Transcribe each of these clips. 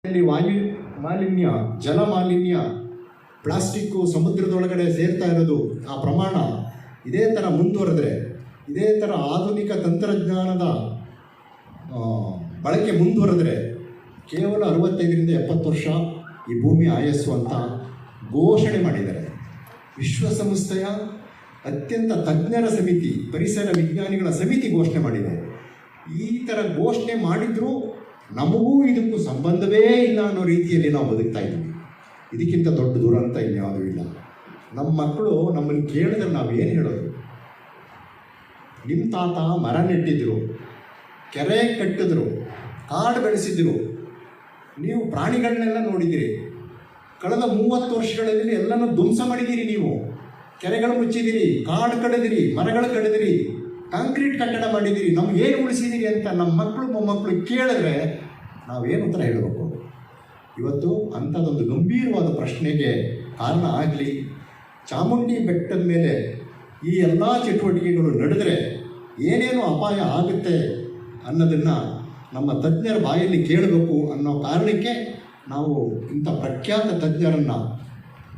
ವಾಯು ಮಾಲಿನ್ಯ, ಜಲ ಮಾಲಿನ್ಯ, ಪ್ಲಾಸ್ಟಿಕ್ಕು ಸಮುದ್ರದೊಳಗಡೆ ಸೇರ್ತಾ ಇರೋದು, ಆ ಪ್ರಮಾಣ ಇದೇ ಥರ ಮುಂದುವರೆದ್ರೆ, ಇದೇ ಥರ ಆಧುನಿಕ ತಂತ್ರಜ್ಞಾನದ ಬಳಕೆ ಮುಂದುವರೆದ್ರೆ ಕೇವಲ 65ರಿಂದ 70 ವರ್ಷ ಈ ಭೂಮಿ ಆಯಸ್ಸು ಅಂತ ಘೋಷಣೆ ಮಾಡಿದ್ದಾರೆ. ವಿಶ್ವಸಂಸ್ಥೆಯ ಅತ್ಯಂತ ತಜ್ಞರ ಸಮಿತಿ, ಪರಿಸರ ವಿಜ್ಞಾನಿಗಳ ಸಮಿತಿ ಘೋಷಣೆ ಮಾಡಿದೆ. ಈ ಥರ ಘೋಷಣೆ ಮಾಡಿದರೂ ನಮಗೂ ಇದಕ್ಕೂ ಸಂಬಂಧವೇ ಇಲ್ಲ ಅನ್ನೋ ರೀತಿಯಲ್ಲಿ ನಾವು ಬದುಕ್ತಾ ಇದ್ದೀವಿ. ಇದಕ್ಕಿಂತ ದೊಡ್ಡ ದುರಂತ ಇನ್ಯಾವುದೂ ಇಲ್ಲ. ನಮ್ಮ ಮಕ್ಕಳು ನಮ್ಮನ್ನು ಕೇಳಿದ್ರೆ ನಾವೇನು ಹೇಳೋದು? ನಿಮ್ಮ ತಾತ ಮರ ನೆಟ್ಟಿದ್ರು, ಕೆರೆ ಕಟ್ಟಿದ್ರು, ಕಾಡು ಬೆಳೆಸಿದ್ರು, ನೀವು ಪ್ರಾಣಿಗಳನ್ನೆಲ್ಲ ನೋಡಿದಿರಿ. ಕಳೆದ 30 ವರ್ಷಗಳಲ್ಲಿ ಎಲ್ಲನೂ ಧ್ವಂಸ ಮಾಡಿದ್ದೀರಿ. ನೀವು ಕೆರೆಗಳು ಮುಚ್ಚಿದಿರಿ, ಕಾಡು ಕಡಿದಿರಿ, ಮರಗಳು ಕಡಿದಿರಿ, ಕಾಂಕ್ರೀಟ್ ಕಟ್ಟಡ ಮಾಡಿದ್ದೀರಿ. ನಮಗೇನು ಉಳಿಸಿದ್ದೀರಿ ಅಂತ ನಮ್ಮ ಮಕ್ಕಳು ಮೊಮ್ಮಕ್ಕಳು ಕೇಳಿದ್ರೆ ನಾವೇನು ಉತ್ತರ ಹೇಳಬೇಕು? ಇವತ್ತು ಅಂಥದ್ದೊಂದು ಗಂಭೀರವಾದ ಪ್ರಶ್ನೆಗೆ ಕಾರಣ ಆಗಲಿ. ಚಾಮುಂಡಿ ಬೆಟ್ಟದ ಮೇಲೆ ಈ ಎಲ್ಲ ಚಟುವಟಿಕೆಗಳು ನಡೆದರೆ ಏನೇನು ಅಪಾಯ ಆಗುತ್ತೆ ಅನ್ನೋದನ್ನು ನಮ್ಮ ತಜ್ಞರ ಬಾಯಲ್ಲಿ ಕೇಳಬೇಕು ಅನ್ನೋ ಕಾರಣಕ್ಕೆ ನಾವು ಇಂಥ ಪ್ರಖ್ಯಾತ ತಜ್ಞರನ್ನು,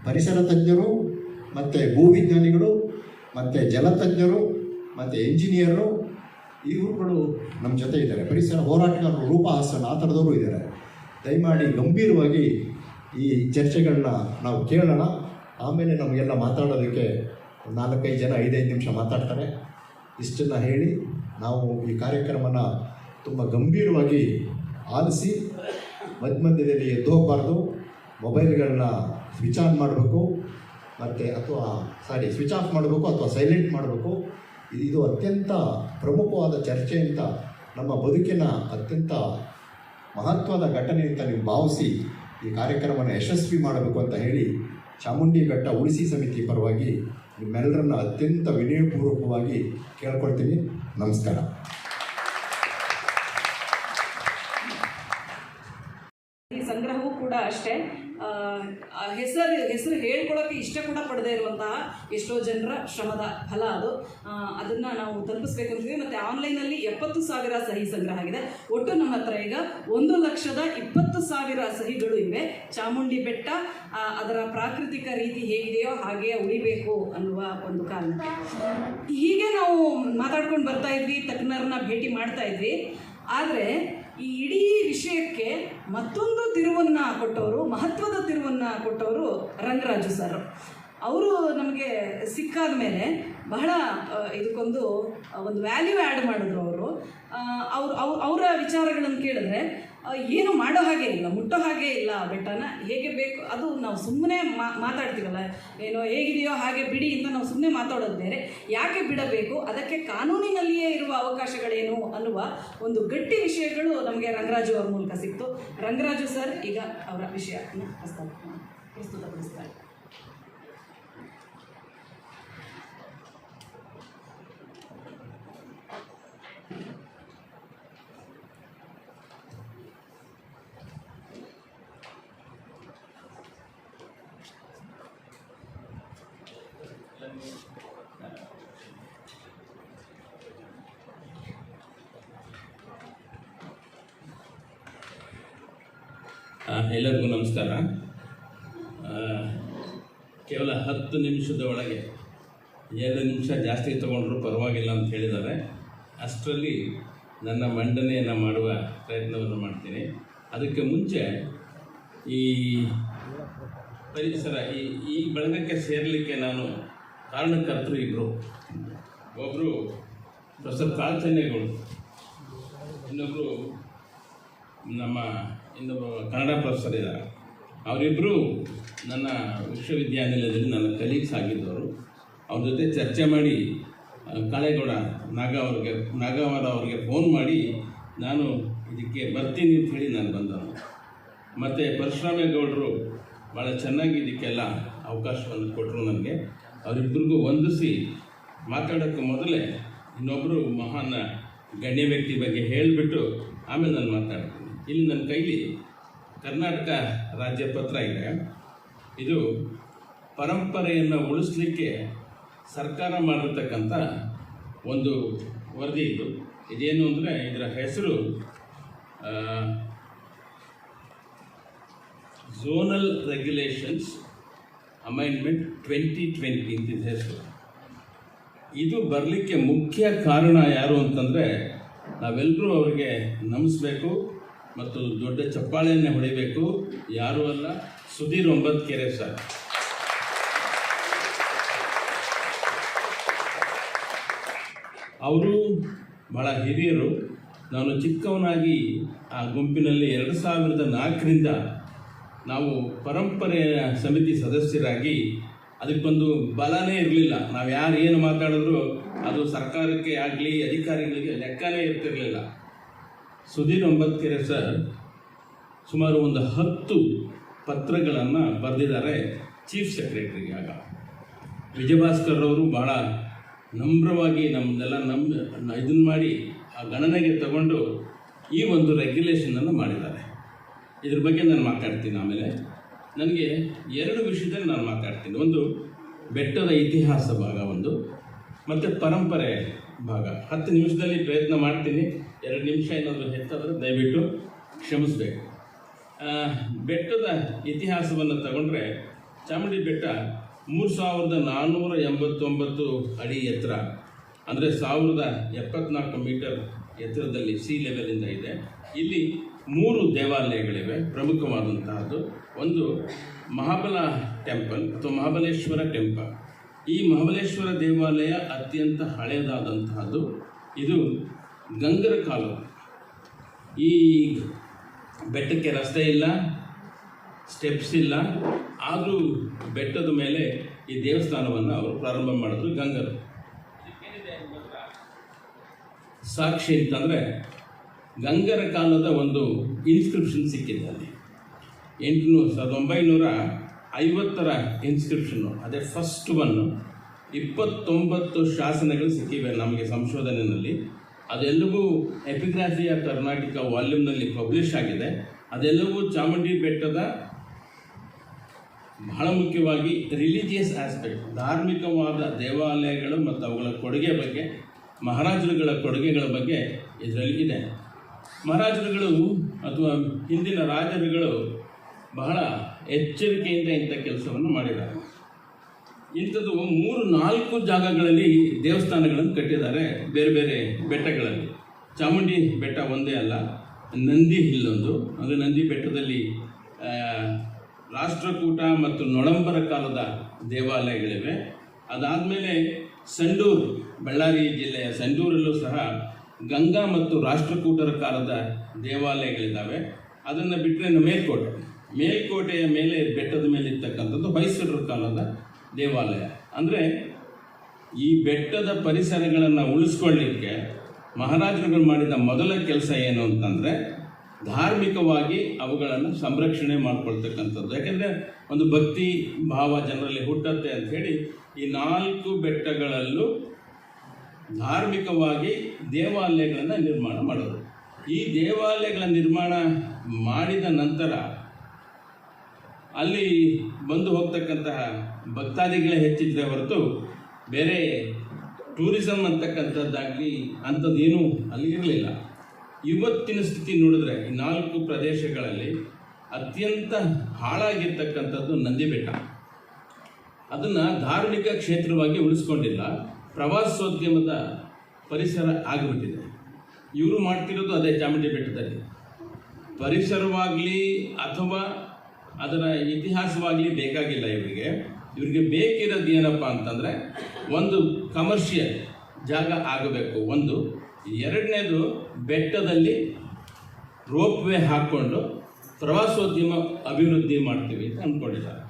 ಪರಿಸರ ತಜ್ಞರು ಮತ್ತು ಭೂವಿಜ್ಞಾನಿಗಳು ಮತ್ತು ಜಲತಜ್ಞರು ಮತ್ತು ಎಂಜಿನಿಯರು, ಇವುಗಳು ನಮ್ಮ ಜೊತೆ ಇದ್ದಾರೆ. ಪರಿಸರ ಹೋರಾಟಗಾರರು, ರೂಪ ಹಾಸನ್, ಆ ಥರದವರು ಇದ್ದಾರೆ. ದಯಮಾಡಿ ಗಂಭೀರವಾಗಿ ಈ ಚರ್ಚೆಗಳನ್ನ ನಾವು ಕೇಳೋಣ. ಆಮೇಲೆ ನಮಗೆಲ್ಲ ಮಾತಾಡೋದಕ್ಕೆ 4-5 ಜನ 5-5 ನಿಮಿಷ ಮಾತಾಡ್ತಾರೆ. ಇಷ್ಟನ್ನು ಹೇಳಿ ನಾವು ಈ ಕಾರ್ಯಕ್ರಮನ ತುಂಬ ಗಂಭೀರವಾಗಿ ಆಲಿಸಿ ಮಧ್ಯದಲ್ಲಿ ಎದ್ದು ಹೋಗಬಾರ್ದು. ಮೊಬೈಲ್ಗಳನ್ನ ಸ್ವಿಚ್ ಆನ್ ಮಾಡಬೇಕು, ಮತ್ತು ಸ್ವಿಚ್ ಆಫ್ ಮಾಡಬೇಕು ಅಥವಾ ಸೈಲೆಂಟ್ ಮಾಡಬೇಕು. ಇದು ಅತ್ಯಂತ ಪ್ರಮುಖವಾದ ಚರ್ಚೆ ಅಂತ, ನಮ್ಮ ಬದುಕಿನ ಅತ್ಯಂತ ಮಹತ್ವದ ಘಟನೆ ಅಂತ ನೀವು ಭಾವಿಸಿ ಈ ಕಾರ್ಯಕ್ರಮನ ಯಶಸ್ವಿ ಮಾಡಬೇಕು ಅಂತ ಹೇಳಿ ಚಾಮುಂಡಿ ಬೆಟ್ಟ ಉಳಿಸಿ ಸಮಿತಿ ಪರವಾಗಿ ನಿಮ್ಮೆಲ್ಲರನ್ನ ಅತ್ಯಂತ ವಿನಯಪೂರ್ವಕವಾಗಿ ಕೇಳ್ಕೊಳ್ತೀನಿ. ನಮಸ್ಕಾರ. ಈ ಸಂಗ್ರಹವೂ ಕೂಡ ಅಷ್ಟೇ, ಹೆಸರು ಹೇಳ್ಕೊಳ್ಳೋಕ್ಕೆ ಇಷ್ಟ ಕೂಡ ಪಡದೇ ಇರುವಂತಹ ಎಷ್ಟೋ ಜನರ ಶ್ರಮದ ಫಲ ಅದು. ಅದನ್ನು ನಾವು ತಲುಪಿಸ್ಬೇಕಂತೀವಿ. ಮತ್ತು ಆನ್ಲೈನಲ್ಲಿ 70,000 ಸಹಿ ಸಂಗ್ರಹ ಆಗಿದೆ. ಒಟ್ಟು ನಮ್ಮ ಹತ್ರ ಈಗ 1,20,000 ಸಹಿಗಳು ಇವೆ. ಚಾಮುಂಡಿ ಬೆಟ್ಟ ಅದರ ಪ್ರಾಕೃತಿಕ ರೀತಿ ಹೇಗಿದೆಯೋ ಹಾಗೆಯೇ ಉಳಿಬೇಕು ಅನ್ನುವ ಒಂದು ಕಾರಣಕ್ಕೆ ಹೀಗೆ ನಾವು ಮಾತಾಡ್ಕೊಂಡು ಬರ್ತಾ ಇದ್ವಿ, ತಜ್ಞರನ್ನ ಭೇಟಿ ಮಾಡ್ತಾ ಇದ್ವಿ. ಆದರೆ ಈ ಇಡೀ ವಿಷಯಕ್ಕೆ ಮತ್ತೊಂದು ತಿರುವನ್ನು ಕೊಟ್ಟವರು, ಮಹತ್ವದ ತಿರುವನ್ನು ಕೊಟ್ಟವರು ರಂಗರಾಜು ಸರ್. ಅವರು ನಮಗೆ ಸಿಕ್ಕಾದ ಮೇಲೆ ಬಹಳ ಇದಕ್ಕೊಂದು ವ್ಯಾಲ್ಯೂ ಆ್ಯಡ್ ಮಾಡಿದ್ರು. ಅವರ ವಿಚಾರಗಳನ್ನು ಕೇಳಿದ್ರೆ ಏನು ಮಾಡೋ ಹಾಗೆ ಇಲ್ಲ, ಮುಟ್ಟೋ ಹಾಗೆ ಇಲ್ಲ. ಬೆಟ್ಟನ ಹೇಗೆ ಬೇಕು ಅದು ನಾವು ಸುಮ್ಮನೆ ಮಾತಾಡ್ತೀವಲ್ಲ, ಏನೋ ಹೇಗಿದೆಯೋ ಹಾಗೆ ಬಿಡಿ ಅಂತ ನಾವು ಸುಮ್ಮನೆ ಮಾತಾಡೋದು ಬೇರೆ. ಯಾಕೆ ಬಿಡಬೇಕು, ಅದಕ್ಕೆ ಕಾನೂನಿನಲ್ಲಿಯೇ ಇರುವ ಅವಕಾಶಗಳೇನು ಅನ್ನುವ ಒಂದು ಗಟ್ಟಿ ವಿಷಯಗಳು ನಮಗೆ ರಂಗರಾಜು ಅವ್ರ ಮೂಲಕ ಸಿಕ್ತು. ರಂಗರಾಜು ಸರ್ ಈಗ ಅವರ ವಿಷಯವನ್ನು ಪ್ರಸ್ತುತಪಡಿಸ್ತಾರೆ. ಎಲ್ಲರಿಗೂ ನಮಸ್ಕಾರ. ಕೇವಲ 10 ನಿಮಿಷದ ಒಳಗೆ 2 ನಿಮಿಷ ಜಾಸ್ತಿ ತಗೊಂಡ್ರು ಪರವಾಗಿಲ್ಲ ಅಂತ ಹೇಳಿದ್ದಾರೆ. ಅಷ್ಟರಲ್ಲಿ ನನ್ನ ಮಂಡನೆಯನ್ನು ಮಾಡುವ ಪ್ರಯತ್ನವನ್ನು ಮಾಡ್ತೀನಿ. ಅದಕ್ಕೆ ಮುಂಚೆ ಈ ಪರಿಸರ ಈ ಬಳಗಕ್ಕೆ ಸೇರಲಿಕ್ಕೆ ನಾನು ಕಾರಣಕರ್ತರು ಇಬ್ಬರು. ಒಬ್ಬರು ಪ್ರೊಫೆಸರ್ ಕಾಲ್ಚನ್ನೇಗೌಡ, ಇನ್ನೊಬ್ಬರು ಇನ್ನೊಬ್ಬ ಕನ್ನಡ ಪ್ರೊಫೆಸರ್ ಇದ್ದಾರೆ. ಅವರಿಬ್ಬರು ನನ್ನ ವಿಶ್ವವಿದ್ಯಾನಿಲಯದಲ್ಲಿ ನನ್ನ ಕಲೀಗ್ಸ್ ಆಗಿದ್ದವರು. ಅವ್ರ ಜೊತೆ ಚರ್ಚೆ ಮಾಡಿ ಕಾಳೇಗೌಡ ನಾಗಾವರ ಅವ್ರಿಗೆ ಫೋನ್ ಮಾಡಿ ನಾನು ಇದಕ್ಕೆ ಬರ್ತೀನಿ ಅಂತ ಹೇಳಿ ನಾನು ಬಂದನು. ಮತ್ತು ಪರಶುರಾಮೇಗೌಡರು ಭಾಳ ಚೆನ್ನಾಗಿ ಇದಕ್ಕೆಲ್ಲ ಅವಕಾಶವನ್ನು ಕೊಟ್ಟರು ನನಗೆ. ಅವರಿಬ್ಬರಿಗೂ ವಂದಿಸಿ ಮಾತಾಡೋಕ್ಕೆ ಮೊದಲೇ ಇನ್ನೊಬ್ಬರು ಮಹಾನ್ ಗಣ್ಯ ವ್ಯಕ್ತಿ ಬಗ್ಗೆ ಹೇಳಿಬಿಟ್ಟು ಆಮೇಲೆ ನಾನು ಮಾತಾಡ್ತೀನಿ. ಇಲ್ಲಿ ನನ್ನ ಕೈಲಿ ಕರ್ನಾಟಕ ರಾಜ್ಯ ಪತ್ರ ಇದೆ. ಇದು ಪರಂಪರೆಯನ್ನು ಉಳಿಸ್ಲಿಕ್ಕೆ ಸರ್ಕಾರ ಮಾಡಿರ್ತಕ್ಕಂಥ ಒಂದು ವರದಿ. ಇದೇನು ಅಂದರೆ ಇದರ ಹೆಸರು ಝೋನಲ್ ರೆಗ್ಯುಲೇಷನ್ಸ್ ಅಮೈಂಡ್ಮೆಂಟ್ 2020 ಅಂತಿದೆ ಹೆಸರು. ಇದು ಬರಲಿಕ್ಕೆ ಮುಖ್ಯ ಕಾರಣ ಯಾರು ಅಂತಂದರೆ ನಾವೆಲ್ಲರೂ ಅವರಿಗೆ ನಮಿಸ್ಬೇಕು ಮತ್ತು ದೊಡ್ಡ ಚಪ್ಪಾಳೆಯನ್ನೇ ಹೊಡಿಬೇಕು. ಯಾರೂ ಅಲ್ಲ, ಸುಧೀರ್ ಒಂಬತ್ಕೆರೆ ಸರ್. ಅವರು ಭಾಳ ಹಿರಿಯರು. ನಾನು ಚಿಕ್ಕವನಾಗಿ ಆ ಗುಂಪಿನಲ್ಲಿ 2004ರಿಂದ ನಾವು ಪರಂಪರೆಯ ಸಮಿತಿ ಸದಸ್ಯರಾಗಿ ಅದಕ್ಕೊಂದು ಬಲನೇ ಇರಲಿಲ್ಲ. ನಾವು ಯಾರು ಏನು ಮಾತಾಡಿದ್ರು ಅದು ಸರ್ಕಾರಕ್ಕೆ ಆಗಲಿ ಅಧಿಕಾರಿಗಳಿಗೆ ಲೆಕ್ಕನೇ ಇರ್ತಿರಲಿಲ್ಲ. ಸುಧೀರ್ ಒಂಬತ್ಕೆರೆ ಸರ್ ಸುಮಾರು ಒಂದು 10 ಪತ್ರಗಳನ್ನು ಬರೆದಿದ್ದಾರೆ ಚೀಫ್ ಸೆಕ್ರೆಟರಿಗೆ. ಆಗ ವಿಜಯಭಾಸ್ಕರ್ ಅವರು ಭಾಳ ನಮ್ರವಾಗಿ ನಮ್ಮನ್ನೆಲ್ಲ ಇದನ್ನು ಮಾಡಿ ಆ ಗಣನೆಗೆ ತಗೊಂಡು ಈ ಒಂದು ರೆಗ್ಯುಲೇಷನನ್ನು ಮಾಡಿದ್ದಾರೆ. ಇದ್ರ ಬಗ್ಗೆ ನಾನು ಮಾತಾಡ್ತೀನಿ. ಆಮೇಲೆ ನನಗೆ 2 ವಿಷಯದಲ್ಲಿ ನಾನು ಮಾತಾಡ್ತೀನಿ. ಒಂದು ಬೆಟ್ಟದ ಇತಿಹಾಸ ಭಾಗ ಒಂದು, ಮತ್ತು ಪರಂಪರೆ ಭಾಗ. 10 ನಿಮಿಷದಲ್ಲಿ ಪ್ರಯತ್ನ ಮಾಡ್ತೀನಿ. 2 ನಿಮಿಷ ಏನಾದರೂ ಹೆಚ್ಚಾದರೆ ದಯವಿಟ್ಟು ಕ್ಷಮಿಸಬೇಕು. ಬೆಟ್ಟದ ಇತಿಹಾಸವನ್ನು ತಗೊಂಡ್ರೆ ಚಾಮುಂಡಿ ಬೆಟ್ಟ 3489 ಅಡಿ ಎತ್ತರ, ಅಂದರೆ 1074 ಮೀಟರ್ ಎತ್ತರದಲ್ಲಿ ಸಿ ಲೆವೆಲಿಂದ ಇದೆ. ಇಲ್ಲಿ 3 ದೇವಾಲಯಗಳಿವೆ ಪ್ರಮುಖವಾದಂತಹದ್ದು. ಒಂದು ಮಹಾಬಲ ಟೆಂಪಲ್ ಅಥವಾ ಮಹಾಬಲೇಶ್ವರ ಟೆಂಪಲ್. ಈ ಮಹಾಬಲೇಶ್ವರ ದೇವಾಲಯ ಅತ್ಯಂತ ಹಳೆಯದಾದಂತಹದ್ದು. ಇದು ಗಂಗರ ಕಾಲ. ಈ ಬೆಟ್ಟಕ್ಕೆ ರಸ್ತೆ ಇಲ್ಲ, ಸ್ಟೆಪ್ಸ್ ಇಲ್ಲ, ಆದರೂ ಬೆಟ್ಟದ ಮೇಲೆ ಈ ದೇವಸ್ಥಾನವನ್ನು ಅವರು ಪ್ರಾರಂಭ ಮಾಡಿದ್ರು ಗಂಗರು. ಸಾಕ್ಷಿ ಅಂತಂದರೆ ಗಂಗರ ಕಾಲದ ಒಂದು ಇನ್ಸ್ಕ್ರಿಪ್ಷನ್ ಸಿಕ್ಕಿದೆ ಅಲ್ಲಿ. 1950ರ ಇನ್ಸ್ಕ್ರಿಪ್ಷನ್ನು, ಅದೇ ಫಸ್ಟ್ ಒನ್ನು. 29 ಶಾಸನಗಳು ಸಿಕ್ಕಿವೆ ನಮಗೆ ಸಂಶೋಧನೆಯಲ್ಲಿ. ಅದೆಲ್ಲವೂ ಎಪಿಗ್ರಾಫಿ ಆಫ್ ಕರ್ನಾಟಕ ವಾಲ್ಯೂಮ್ನಲ್ಲಿ ಪಬ್ಲಿಷ್ ಆಗಿದೆ. ಅದೆಲ್ಲವೂ ಚಾಮುಂಡಿ ಬೆಟ್ಟದ ಬಹಳ ಮುಖ್ಯವಾಗಿ ರಿಲಿಜಿಯಸ್ ಆಸ್ಪೆಕ್ಟ್, ಧಾರ್ಮಿಕವಾದ ದೇವಾಲಯಗಳು ಮತ್ತು ಅವುಗಳ ಕೊಡುಗೆ ಬಗ್ಗೆ, ಮಹಾರಾಜರುಗಳ ಕೊಡುಗೆಗಳ ಬಗ್ಗೆ ಇದರಲ್ಲಿ ಇದೆ. ಮಹಾರಾಜರುಗಳು ಅಥವಾ ಹಿಂದಿನ ರಾಜರುಗಳು ಬಹಳ ಎಚ್ಚರಿಕೆಯಿಂದ ಇಂಥ ಕೆಲಸವನ್ನು ಮಾಡಿದ್ದಾರೆ. ಇಂಥದ್ದು 3-4 ಜಾಗಗಳಲ್ಲಿ ದೇವಸ್ಥಾನಗಳನ್ನು ಕಟ್ಟಿದ್ದಾರೆ ಬೇರೆ ಬೇರೆ ಬೆಟ್ಟಗಳಲ್ಲಿ. ಚಾಮುಂಡಿ ಬೆಟ್ಟ ಒಂದೇ ಅಲ್ಲ, ನಂದಿ ಹಿಲ್ಲೊಂದು, ಅಂದರೆ ನಂದಿ ಬೆಟ್ಟದಲ್ಲಿ ರಾಷ್ಟ್ರಕೂಟ ಮತ್ತು ನೊಳಂಬರ ಕಾಲದ ದೇವಾಲಯಗಳಿವೆ. ಅದಾದಮೇಲೆ ಸಂಡೂರು, ಬಳ್ಳಾರಿ ಜಿಲ್ಲೆಯ ಸಂಡೂರಲ್ಲೂ ಸಹ ಗಂಗಾ ಮತ್ತು ರಾಷ್ಟ್ರಕೂಟರ ಕಾಲದ ದೇವಾಲಯಗಳಿದ್ದಾವೆ. ಅದನ್ನು ಬಿಟ್ಟರೆ ಮೇಲ್ಕೋಟೆಯ ಮೇಲೆ ಬೆಟ್ಟದ ಮೇಲೆ ಇರ್ತಕ್ಕಂಥದ್ದು ಹೊಯ್ಸಳರ ಕಾಲದ ದೇವಾಲಯ. ಅಂದರೆ ಈ ಬೆಟ್ಟದ ಪರಿಸರಗಳನ್ನು ಉಳಿಸ್ಕೊಳ್ಳಿಕ್ಕೆ ಮಹಾರಾಜರುಗಳು ಮಾಡಿದ ಮೊದಲ ಕೆಲಸ ಏನು ಅಂತಂದರೆ ಧಾರ್ಮಿಕವಾಗಿ ಅವುಗಳನ್ನು ಸಂರಕ್ಷಣೆ ಮಾಡಿಕೊಳ್ತಕ್ಕಂಥದ್ದು. ಯಾಕೆಂದರೆ ಒಂದು ಭಕ್ತಿ ಭಾವ ಜನರಲ್ಲಿ ಹುಟ್ಟುತ್ತೆ ಅಂಥೇಳಿ ಈ 4 ಬೆಟ್ಟಗಳಲ್ಲೂ ಧಾರ್ಮಿಕವಾಗಿ ದೇವಾಲಯಗಳನ್ನು ನಿರ್ಮಾಣ ಮಾಡೋದು. ಈ ದೇವಾಲಯಗಳ ನಿರ್ಮಾಣ ಮಾಡಿದ ನಂತರ ಅಲ್ಲಿ ಬಂದು ಹೋಗ್ತಕ್ಕಂತಹ ಭಕ್ತಾದಿಗಳೇ ಹೆಚ್ಚಿದ್ರೆ ಹೊರತು ಬೇರೆ ಟೂರಿಸಮ್ ಅಂತಕ್ಕಂಥದ್ದಾಗಲಿ ಅಂಥದ್ದೇನೂ ಅಲ್ಲಿ ಇರಲಿಲ್ಲ. ಇವತ್ತಿನ ಸ್ಥಿತಿ ನೋಡಿದ್ರೆ ಈ 4 ಪ್ರದೇಶಗಳಲ್ಲಿ ಅತ್ಯಂತ ಹಾಳಾಗಿರ್ತಕ್ಕಂಥದ್ದು ನಂದಿ ಬೆಟ್ಟ. ಅದನ್ನು ಧಾರ್ಮಿಕ ಕ್ಷೇತ್ರವಾಗಿ ಉಳಿಸ್ಕೊಂಡಿಲ್ಲ, ಪ್ರವಾಸೋದ್ಯಮದ ಪರಿಸರ ಆಗಿಬಿಟ್ಟಿದೆ. ಇವರು ಮಾಡ್ತಿರೋದು ಅದೇ ಚಾಮುಂಡಿ ಬೆಟ್ಟದಲ್ಲಿ. ಪರಿಸರವಾಗಲಿ ಅಥವಾ ಅದರ ಇತಿಹಾಸವಾಗಲಿ ಬೇಕಾಗಿಲ್ಲ ಇವರಿಗೆ. ಬೇಕಿರೋದು ಏನಪ್ಪ ಅಂತಂದರೆ ಒಂದು ಕಮರ್ಷಿಯಲ್ ಜಾಗ ಆಗಬೇಕು ಒಂದು. 2ನೇದು ಬೆಟ್ಟದಲ್ಲಿ ರೋಪ್ ವೇ ಹಾಕ್ಕೊಂಡು ಪ್ರವಾಸೋದ್ಯಮ ಅಭಿವೃದ್ಧಿ ಮಾಡ್ತೀವಿ ಅಂತ ಅಂದ್ಕೊಂಡಿದ್ದಾರೆ.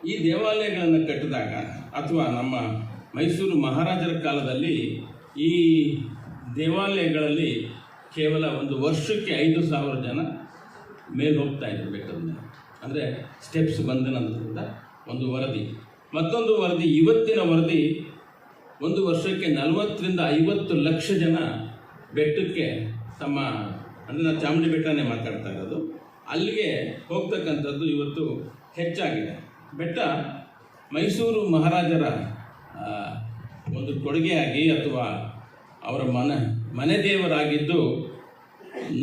ಈ ದೇವಾಲಯಗಳನ್ನು ಕಟ್ಟಿದಾಗ ಅಥವಾ ನಮ್ಮ ಮೈಸೂರು ಮಹಾರಾಜರ ಕಾಲದಲ್ಲಿ ಈ ದೇವಾಲಯಗಳಲ್ಲಿ ಕೇವಲ ಒಂದು ವರ್ಷಕ್ಕೆ 5,000 ಜನ ಮೇಲೆ ಹೋಗ್ತಾಯಿದ್ರು ಬೆಟ್ಟದ ಮೇಲೆ. ಅಂದರೆ ಸ್ಟೆಪ್ಸ್ ಬಂದ ನಂತರದ ಒಂದು ವರದಿ. ಮತ್ತೊಂದು ವರದಿ, ಇವತ್ತಿನ ವರದಿ, ಒಂದು ವರ್ಷಕ್ಕೆ 40-50 ಲಕ್ಷ ಜನ ಬೆಟ್ಟಕ್ಕೆ ತಮ್ಮ, ಅಂದರೆ ನಾನು ಚಾಮುಂಡಿ ಬೆಟ್ಟನೇ ಮಾತಾಡ್ತಾ ಇರೋದು, ಅಲ್ಲಿಗೆ ಹೋಗ್ತಕ್ಕಂಥದ್ದು ಇವತ್ತು ಹೆಚ್ಚಾಗಿದೆ. ಬೆಟ್ಟ ಮೈಸೂರು ಮಹಾರಾಜರ ಒಂದು ಕೊಡುಗೆಯಾಗಿ ಅಥವಾ ಅವರ ಮನೆ ದೇವರಾಗಿದ್ದು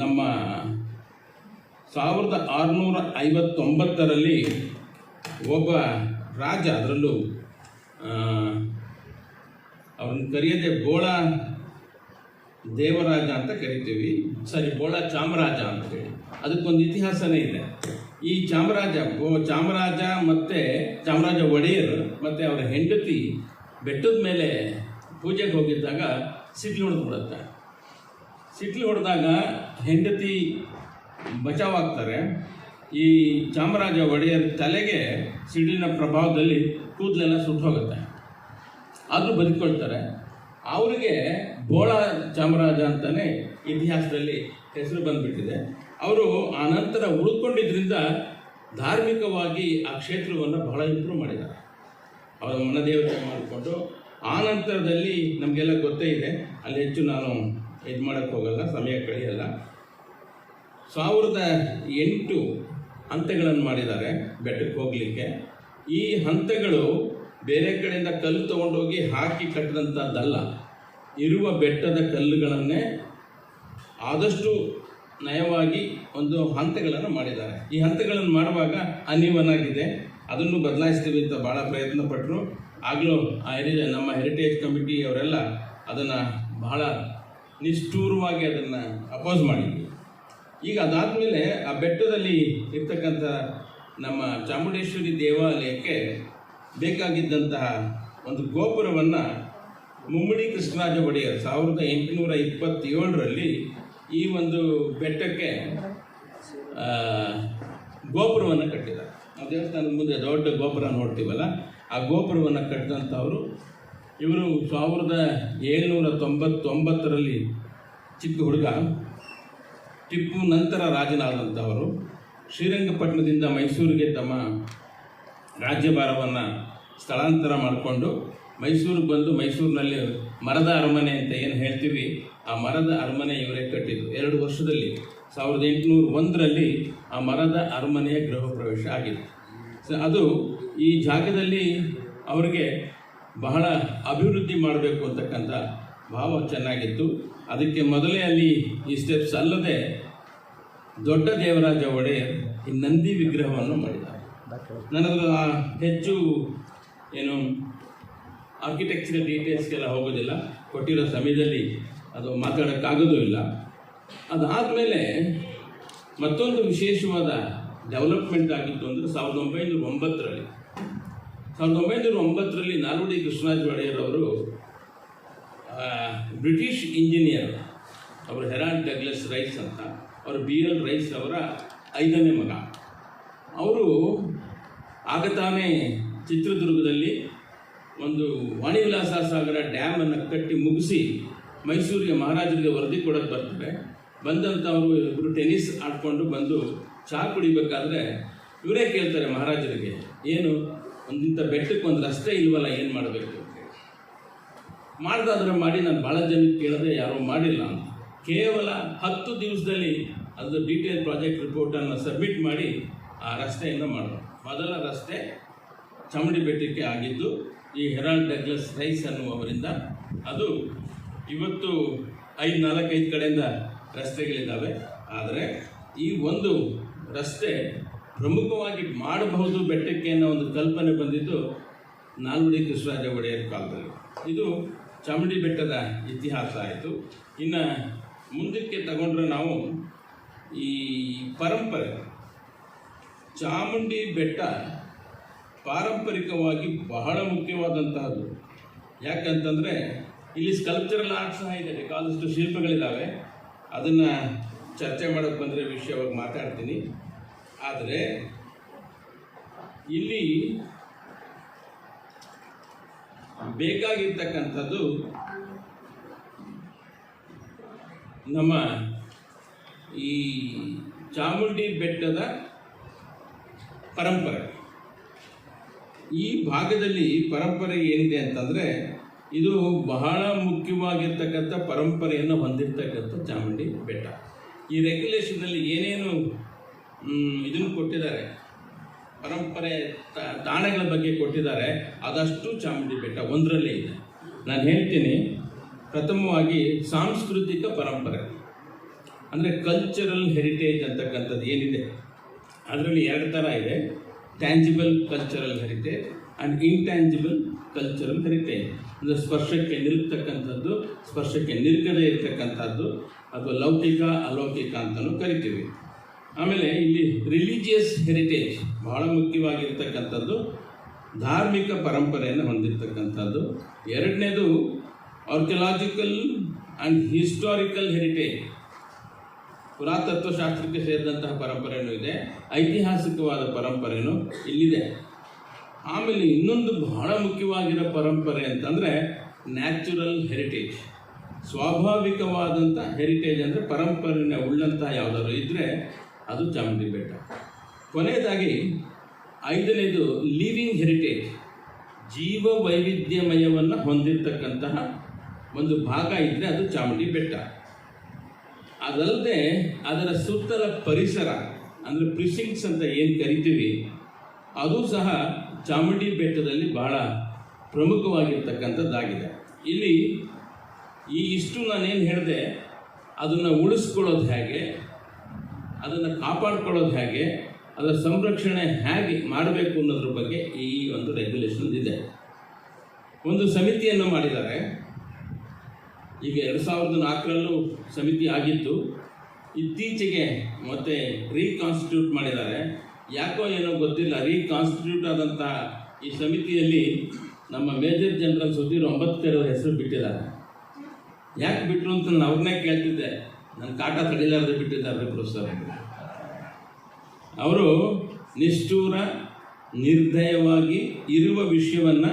ನಮ್ಮ 1659ರಲ್ಲಿ ಒಬ್ಬ ರಾಜ, ಅದರಲ್ಲೂ ಅವ್ರನ್ನ ಕರೆಯದೆ ಬೋಳ ದೇವರಾಜ ಅಂತ ಕರಿತೀವಿ, ಬೋಳ ಚಾಮರಾಜ ಅಂತ ಹೇಳಿ. ಅದಕ್ಕೊಂದು ಇತಿಹಾಸನೇ ಇದೆ. ಈ ಚಾಮರಾಜ ಮತ್ತು ಚಾಮರಾಜ ಒಡೆಯರ್ ಮತ್ತು ಅವರ ಹೆಂಡತಿ ಬೆಟ್ಟದ ಮೇಲೆ ಪೂಜೆಗೆ ಹೋಗಿದ್ದಾಗ ಸಿಡ್ಲು ಹೊಡೆದ್ಬಿಡುತ್ತೆ. ಸಿಡ್ಲು ಹೊಡೆದಾಗ ಹೆಂಡತಿ ಬಚಾವಾಗ್ತಾರೆ. ಈ ಚಾಮರಾಜ ಒಡೆಯರ್ ತಲೆಗೆ ಸಿಡಿಲಿನ ಪ್ರಭಾವದಲ್ಲಿ ಕೂದಲೆಲ್ಲ ಸುಟ್ಟು ಹೋಗುತ್ತೆ. ಆದರೂ ಬದುಕೊಳ್ತಾರೆ. ಅವರಿಗೆ ಬೋಳ ಚಾಮರಾಜ ಅಂತಲೇ ಇತಿಹಾಸದಲ್ಲಿ ಹೆಸರು ಬಂದುಬಿಟ್ಟಿದೆ. ಅವರು ಆ ನಂತರ ಉಳ್ಕೊಂಡಿದ್ದರಿಂದ ಧಾರ್ಮಿಕವಾಗಿ ಆ ಕ್ಷೇತ್ರವನ್ನು ಬಹಳ ಇಂಪ್ರೂವ್ ಮಾಡಿದ್ದಾರೆ. ಅವರ ಮನದೇವತೆ ಮಾಡಿಕೊಂಡು ಆ ನಂತರದಲ್ಲಿ ನಮಗೆಲ್ಲ ಗೊತ್ತೇ ಇದೆ, ಅಲ್ಲಿ ಹೆಚ್ಚು ನಾನು ಇದು ಮಾಡೋಕ್ಕೆ ಹೋಗಲ್ಲ, ಸಮಯ ಕಳೆಯಲ್ಲ. 1008 ಹಂತಗಳನ್ನು ಮಾಡಿದ್ದಾರೆ ಬೆಟ್ಟಕ್ಕೆ ಹೋಗಲಿಕ್ಕೆ. ಈ ಹಂತಗಳು ಬೇರೆ ಕಡೆಯಿಂದ ಕಲ್ಲು ತೊಗೊಂಡೋಗಿ ಹಾಕಿ ಕಟ್ಟಿದಂಥದ್ದಲ್ಲ, ಇರುವ ಬೆಟ್ಟದ ಕಲ್ಲುಗಳನ್ನೇ ಆದಷ್ಟು ನಯವಾಗಿ ಒಂದು ಹಂತಗಳನ್ನು ಮಾಡಿದ್ದಾರೆ. ಈ ಹಂತಗಳನ್ನು ಮಾಡುವಾಗ ಅನಿವನಾಗಿದೆ, ಅದನ್ನು ಬದಲಾಯಿಸ್ತೀವಿ ಅಂತ ಭಾಳ ಪ್ರಯತ್ನ ಪಟ್ಟರು. ಆಗಲೂ ನಮ್ಮ ಹೆರಿಟೇಜ್ ಕಮಿಟಿ ಅವರೆಲ್ಲ ಅದನ್ನು ಬಹಳ ನಿಷ್ಠೂರವಾಗಿ ಅದನ್ನು ಅಪೋಸ್ ಮಾಡಿದ್ವಿ. ಈಗ ಅದಾದಮೇಲೆ ಆ ಬೆಟ್ಟದಲ್ಲಿ ಇರ್ತಕ್ಕಂಥ ನಮ್ಮ ಚಾಮುಂಡೇಶ್ವರಿ ದೇವಾಲಯಕ್ಕೆ ಬೇಕಾಗಿದ್ದಂತಹ ಒಂದು ಗೋಪುರವನ್ನು ಮುಮ್ಮಡಿ ಕೃಷ್ಣರಾಜ ಒಡೆಯರ್ 1827ರಲ್ಲಿ ಈ ಒಂದು ಬೆಟ್ಟಕ್ಕೆ ಗೋಪುರವನ್ನು ಕಟ್ಟಿದ್ದಾರೆ. ಆ ದೇವಸ್ಥಾನದ ಮುಂದೆ ದೊಡ್ಡ ಗೋಪುರ ನೋಡ್ತೀವಲ್ಲ, ಆ ಗೋಪುರವನ್ನು ಕಟ್ಟಿದಂಥವರು ಇವರು. 1799ರಲ್ಲಿ ಚಿಕ್ಕ ಹುಡುಗ, ಟಿಪ್ಪು ನಂತರ ರಾಜನಾದಂಥವರು ಶ್ರೀರಂಗಪಟ್ಟಣದಿಂದ ಮೈಸೂರಿಗೆ ತಮ್ಮ ರಾಜ್ಯಭಾರವನ್ನು ಸ್ಥಳಾಂತರ ಮಾಡಿಕೊಂಡು ಮೈಸೂರಿಗೆ ಬಂದು ಮೈಸೂರಿನಲ್ಲಿ ಮರದ ಅರಮನೆ ಅಂತ ಏನು ಹೇಳ್ತೀವಿ, ಆ ಮರದ ಅರಮನೆ ಇವರೇ ಕಟ್ಟಿದ್ದು. 2 ವರ್ಷದಲ್ಲಿ 1801ರಲ್ಲಿ ಆ ಮರದ ಅರಮನೆಯ ಗೃಹ ಪ್ರವೇಶ ಆಗಿದೆ. ಅದು ಈ ಜಾಗದಲ್ಲಿ ಅವರಿಗೆ ಬಹಳ ಅಭಿವೃದ್ಧಿ ಮಾಡಬೇಕು ಅಂತಕ್ಕಂಥ ಭಾವ ಚೆನ್ನಾಗಿತ್ತು. ಅದಕ್ಕೆ ಮೊದಲೇ ಅಲ್ಲಿ ಈ ಸ್ಟೆಪ್ಸ್ ಅಲ್ಲದೆ ದೊಡ್ಡ ದೇವರಾಜ ಒಡೆಯರ್ ಈ ನಂದಿ ವಿಗ್ರಹವನ್ನು ಮಾಡಿದ್ದಾರೆ. ನನಗೆ ಹೆಚ್ಚು ಏನು ಆರ್ಕಿಟೆಕ್ಚರಲ್ ಡೀಟೇಲ್ಸ್ಗೆಲ್ಲ ಹೋಗೋದಿಲ್ಲ, ಕೊಟ್ಟಿರೋ ಸಮಯದಲ್ಲಿ ಅದು ಮಾತಾಡೋಕ್ಕಾಗೋದೂ ಇಲ್ಲ. ಅದಾದಮೇಲೆ ಮತ್ತೊಂದು ವಿಶೇಷವಾದ ಡೆವಲಪ್ಮೆಂಟ್ ಆಗಿತ್ತು ಅಂದರೆ 1909ರಲ್ಲಿ ನಾಲ್ವಡಿ ಕೃಷ್ಣರಾಜ ಒಡೆಯರ್ ಅವರು ಬ್ರಿಟಿಷ್ ಇಂಜಿನಿಯರ್, ಅವರು ಹೆರಾಲ್ಡ್ ಡಗ್ಲಸ್ ರೈಸ್ ಅಂತ, ಅವರು BL ರೈಸ್ ಅವರ 5ನೇ ಮಗ. ಅವರು ಆಗ ತಾನೇ ಚಿತ್ರದುರ್ಗದಲ್ಲಿ ಒಂದು ವಾಣಿವಿಲಾಸ ಸಾಗರ ಡ್ಯಾಮನ್ನು ಕಟ್ಟಿ ಮುಗಿಸಿ ಮೈಸೂರಿಗೆ ಮಹಾರಾಜರಿಗೆ ವರದಿ ಕೊಡೋಕ್ಕೆ ಬರ್ತಾರೆ. ಬಂದಂಥವರು ಇಬ್ಬರು ಟೆನ್ನಿಸ್ ಆಡ್ಕೊಂಡು ಬಂದು ಚಹಾ ಕುಡಿಬೇಕಾದ್ರೆ ಇವರೇ ಕೇಳ್ತಾರೆ ಮಹಾರಾಜರಿಗೆ, ಏನು ಒಂದಿಂಥ ಬೆಟ್ಟಕ್ಕೆ ಒಂದು ರಸ್ತೆ ಇಲ್ವಲ್ಲ, ಏನು ಮಾಡಬೇಕು ಅಂತ. ಮಾಡ್ದಾದ್ರೆ ಮಾಡಿ, ನಾನು ಭಾಳ ಜನಕ್ಕೆ ಕೇಳಿದ್ರೆ ಯಾರೂ ಮಾಡಿಲ್ಲ ಅಂತ. ಕೇವಲ 10 ದಿವಸದಲ್ಲಿ ಅದು ಡೀಟೇಲ್ ಪ್ರಾಜೆಕ್ಟ್ ರಿಪೋರ್ಟನ್ನು ಸಬ್ಮಿಟ್ ಮಾಡಿ ಆ ರಸ್ತೆಯನ್ನು ಮಾಡೋದು. ಮೊದಲ ರಸ್ತೆ ಚಾಮುಂಡಿ ಬೆಟ್ಟಕ್ಕೆ ಆಗಿದ್ದು ಈ ಹೆರಾಲ್ಡ್ ಡಗ್ಲಸ್ ರೈಸ್ ಅನ್ನುವವರಿಂದ. ಅದು ಇವತ್ತು 4-5 ಕಡೆಯಿಂದ ರಸ್ತೆಗಳಿದ್ದಾವೆ. ಆದರೆ ಈ ಒಂದು ರಸ್ತೆ ಪ್ರಮುಖವಾಗಿ ಮಾಡಬಹುದು ಬೆಟ್ಟಕ್ಕೆ ಅನ್ನೋ ಒಂದು ಕಲ್ಪನೆ ಬಂದಿದ್ದು ನಾಲ್ವಡಿ ಕೃಷ್ಣರಾಜ ಒಡೆಯರ್ ಕಾಲದಲ್ಲಿ. ಇದು ಚಾಮುಂಡಿ ಬೆಟ್ಟದ ಇತಿಹಾಸ ಆಯಿತು. ಇನ್ನು ಮುಂದಕ್ಕೆ ತಗೊಂಡ್ರೆ ನಾವು ಈ ಪರಂಪರೆ, ಚಾಮುಂಡಿ ಬೆಟ್ಟ ಪಾರಂಪರಿಕವಾಗಿ ಬಹಳ ಮುಖ್ಯವಾದಂತಹದ್ದು. ಯಾಕಂತಂದರೆ ಇಲ್ಲಿ ಸ್ಕಲ್ಪ್ಚರಲ್ ಆರ್ಟ್ ಸಹ ಇದೆ, ಬೇಕಾದಷ್ಟು ಶಿಲ್ಪಗಳಿದ್ದಾವೆ. ಅದನ್ನು ಚರ್ಚೆ ಮಾಡೋಕ್ಕೆ ಬಂದರೆ ವಿಷಯವಾಗಿ ಮಾತಾಡ್ತೀನಿ. ಆದರೆ ಇಲ್ಲಿ ಬೇಕಾಗಿರ್ತಕ್ಕಂಥದ್ದು ನಮ್ಮ ಈ ಚಾಮುಂಡಿ ಬೆಟ್ಟದ ಪರಂಪರೆ. ಈ ಭಾಗದಲ್ಲಿ ಪರಂಪರೆ ಏನಿದೆ ಅಂತಂದರೆ, ಇದು ಬಹಳ ಮುಖ್ಯವಾಗಿರ್ತಕ್ಕಂಥ ಪರಂಪರೆಯನ್ನು ಹೊಂದಿರತಕ್ಕಂಥ ಚಾಮುಂಡಿ ಬೆಟ್ಟ. ಈ ರೆಗ್ಯುಲೇಷನಲ್ಲಿ ಏನೇನು ಇದನ್ನು ಕೊಟ್ಟಿದ್ದಾರೆ, ಪರಂಪರೆ ತಾಣಗಳ ಬಗ್ಗೆ ಕೊಟ್ಟಿದ್ದಾರೆ, ಅದಷ್ಟು ಚಾಮುಂಡಿ ಬೆಟ್ಟ ಒಂದರಲ್ಲೇ ಇದೆ. ನಾನು ಹೇಳ್ತೀನಿ, ಪ್ರಥಮವಾಗಿ ಸಾಂಸ್ಕೃತಿಕ ಪರಂಪರೆ. ಅಂದರೆ ಕಲ್ಚರಲ್ ಹೆರಿಟೇಜ್ ಅಂತಕ್ಕಂಥದ್ದು ಏನಿದೆ ಅದರಲ್ಲಿ 2 ಥರ ಇದೆ. Tangible cultural heritage and intangible cultural heritage. ಅಂದರೆ ಸ್ಪರ್ಶಕ್ಕೆ ನಿಲ್ತಕ್ಕಂಥದ್ದು, ಸ್ಪರ್ಶಕ್ಕೆ ನಿಲ್ಕದೇ ಇರತಕ್ಕಂಥದ್ದು, ಅಥವಾ ಲೌಕಿಕ ಅಲೌಕಿಕ ಅಂತಲೂ ಕರಿತೀವಿ. ಆಮೇಲೆ ಇಲ್ಲಿ ರಿಲಿಜಿಯಸ್ ಹೆರಿಟೇಜ್ ಬಹಳ ಮುಖ್ಯವಾಗಿರ್ತಕ್ಕಂಥದ್ದು, ಧಾರ್ಮಿಕ ಪರಂಪರೆಯನ್ನು ಹೊಂದಿರತಕ್ಕಂಥದ್ದು. 2ನೇದು ಆರ್ಕಿಯಲಾಜಿಕಲ್ ಆ್ಯಂಡ್ ಹಿಸ್ಟಾರಿಕಲ್ ಹೆರಿಟೇಜ್, ಪುರಾತತ್ವಶಾಸ್ತ್ರಕ್ಕೆ ಸೇರಿದಂತಹ ಪರಂಪರೆಯೂ ಇದೆ, ಐತಿಹಾಸಿಕವಾದ ಪರಂಪರೆಯೂ ಇಲ್ಲಿದೆ. ಆಮೇಲೆ ಇನ್ನೊಂದು ಬಹಳ ಮುಖ್ಯವಾಗಿರೋ ಪರಂಪರೆ ಅಂತಂದರೆ ನ್ಯಾಚುರಲ್ ಹೆರಿಟೇಜ್, ಸ್ವಾಭಾವಿಕವಾದಂಥ ಹೆರಿಟೇಜ್. ಅಂದರೆ ಪರಂಪರೆಯ ಉಳ್ಳಂಥ ಯಾವುದಾದ್ರು ಇದ್ದರೆ ಅದು ಚಾಮುಂಡಿ ಬೆಟ್ಟ. ಕೊನೆಯದಾಗಿ 5ನೇದು ಲಿವಿಂಗ್ ಹೆರಿಟೇಜ್, ಜೀವ ವೈವಿಧ್ಯಮಯವನ್ನು ಹೊಂದಿರತಕ್ಕಂತಹ ಒಂದು ಭಾಗ ಇದ್ದರೆ ಅದು ಚಾಮುಂಡಿ ಬೆಟ್ಟ. ಅದಲ್ಲದೆ ಅದರ ಸುತ್ತಲ ಪರಿಸರ ಅಂದರೆ ಪ್ರಿಸಿಂಕ್ಟ್ಸ್ ಅಂತ ಏನು ಕರಿತೀವಿ, ಅದು ಸಹ ಚಾಮುಂಡಿ ಬೆಟ್ಟದಲ್ಲಿ ಬಹಳ ಪ್ರಮುಖವಾಗಿರ್ತಕ್ಕಂಥದ್ದಾಗಿದೆ. ಇಲ್ಲಿ ಇಷ್ಟು ನಾನೇನು ಹೇಳಿದೆ ಅದನ್ನು ಉಳಿಸ್ಕೊಳ್ಳೋದು ಹೇಗೆ, ಅದನ್ನು ಕಾಪಾಡ್ಕೊಳ್ಳೋದು ಹೇಗೆ, ಅದರ ಸಂರಕ್ಷಣೆ ಹೇಗೆ ಮಾಡಬೇಕು ಅನ್ನೋದ್ರ ಬಗ್ಗೆ ಈ ಒಂದು ರೆಗ್ಯುಲೇಷನ್ ಇದೆ. ಒಂದು ಸಮಿತಿಯನ್ನು ಮಾಡಿದ್ದಾರೆ. ಈಗ 2004ರಲ್ಲೂ ಸಮಿತಿ ಆಗಿತ್ತು, ಇತ್ತೀಚೆಗೆ ಮತ್ತೆ ರೀಕಾನ್ಸ್ಟಿಟ್ಯೂಟ್ ಮಾಡಿದ್ದಾರೆ. ಯಾಕೋ ಏನೋ ಗೊತ್ತಿಲ್ಲ, ರೀಕಾನ್ಸ್ಟಿಟ್ಯೂಟ್ ಆದಂಥ ಈ ಸಮಿತಿಯಲ್ಲಿ ನಮ್ಮ ಮೇಜರ್ ಜನರಲ್ ಸುಧೀರ್ ಅಂಬೇಡ್ಕರ್ ಹೆಸರು ಬಿಟ್ಟಿದ್ದಾರೆ. ಯಾಕೆ ಬಿಟ್ಟರು ಅಂತ ನಾನು ಅವ್ರನ್ನೇ ಕೇಳ್ತಿದ್ದೆ. ನನ್ನ ಕಾಟ ತಡಿಲಾರದೆ ಬಿಟ್ಟಿದ್ದಾರೆ ಪ್ರೊಫೆಸರ್. ಅವರು ನಿಷ್ಠೂರ, ನಿರ್ದಯವಾಗಿ ಇರುವ ವಿಷಯವನ್ನು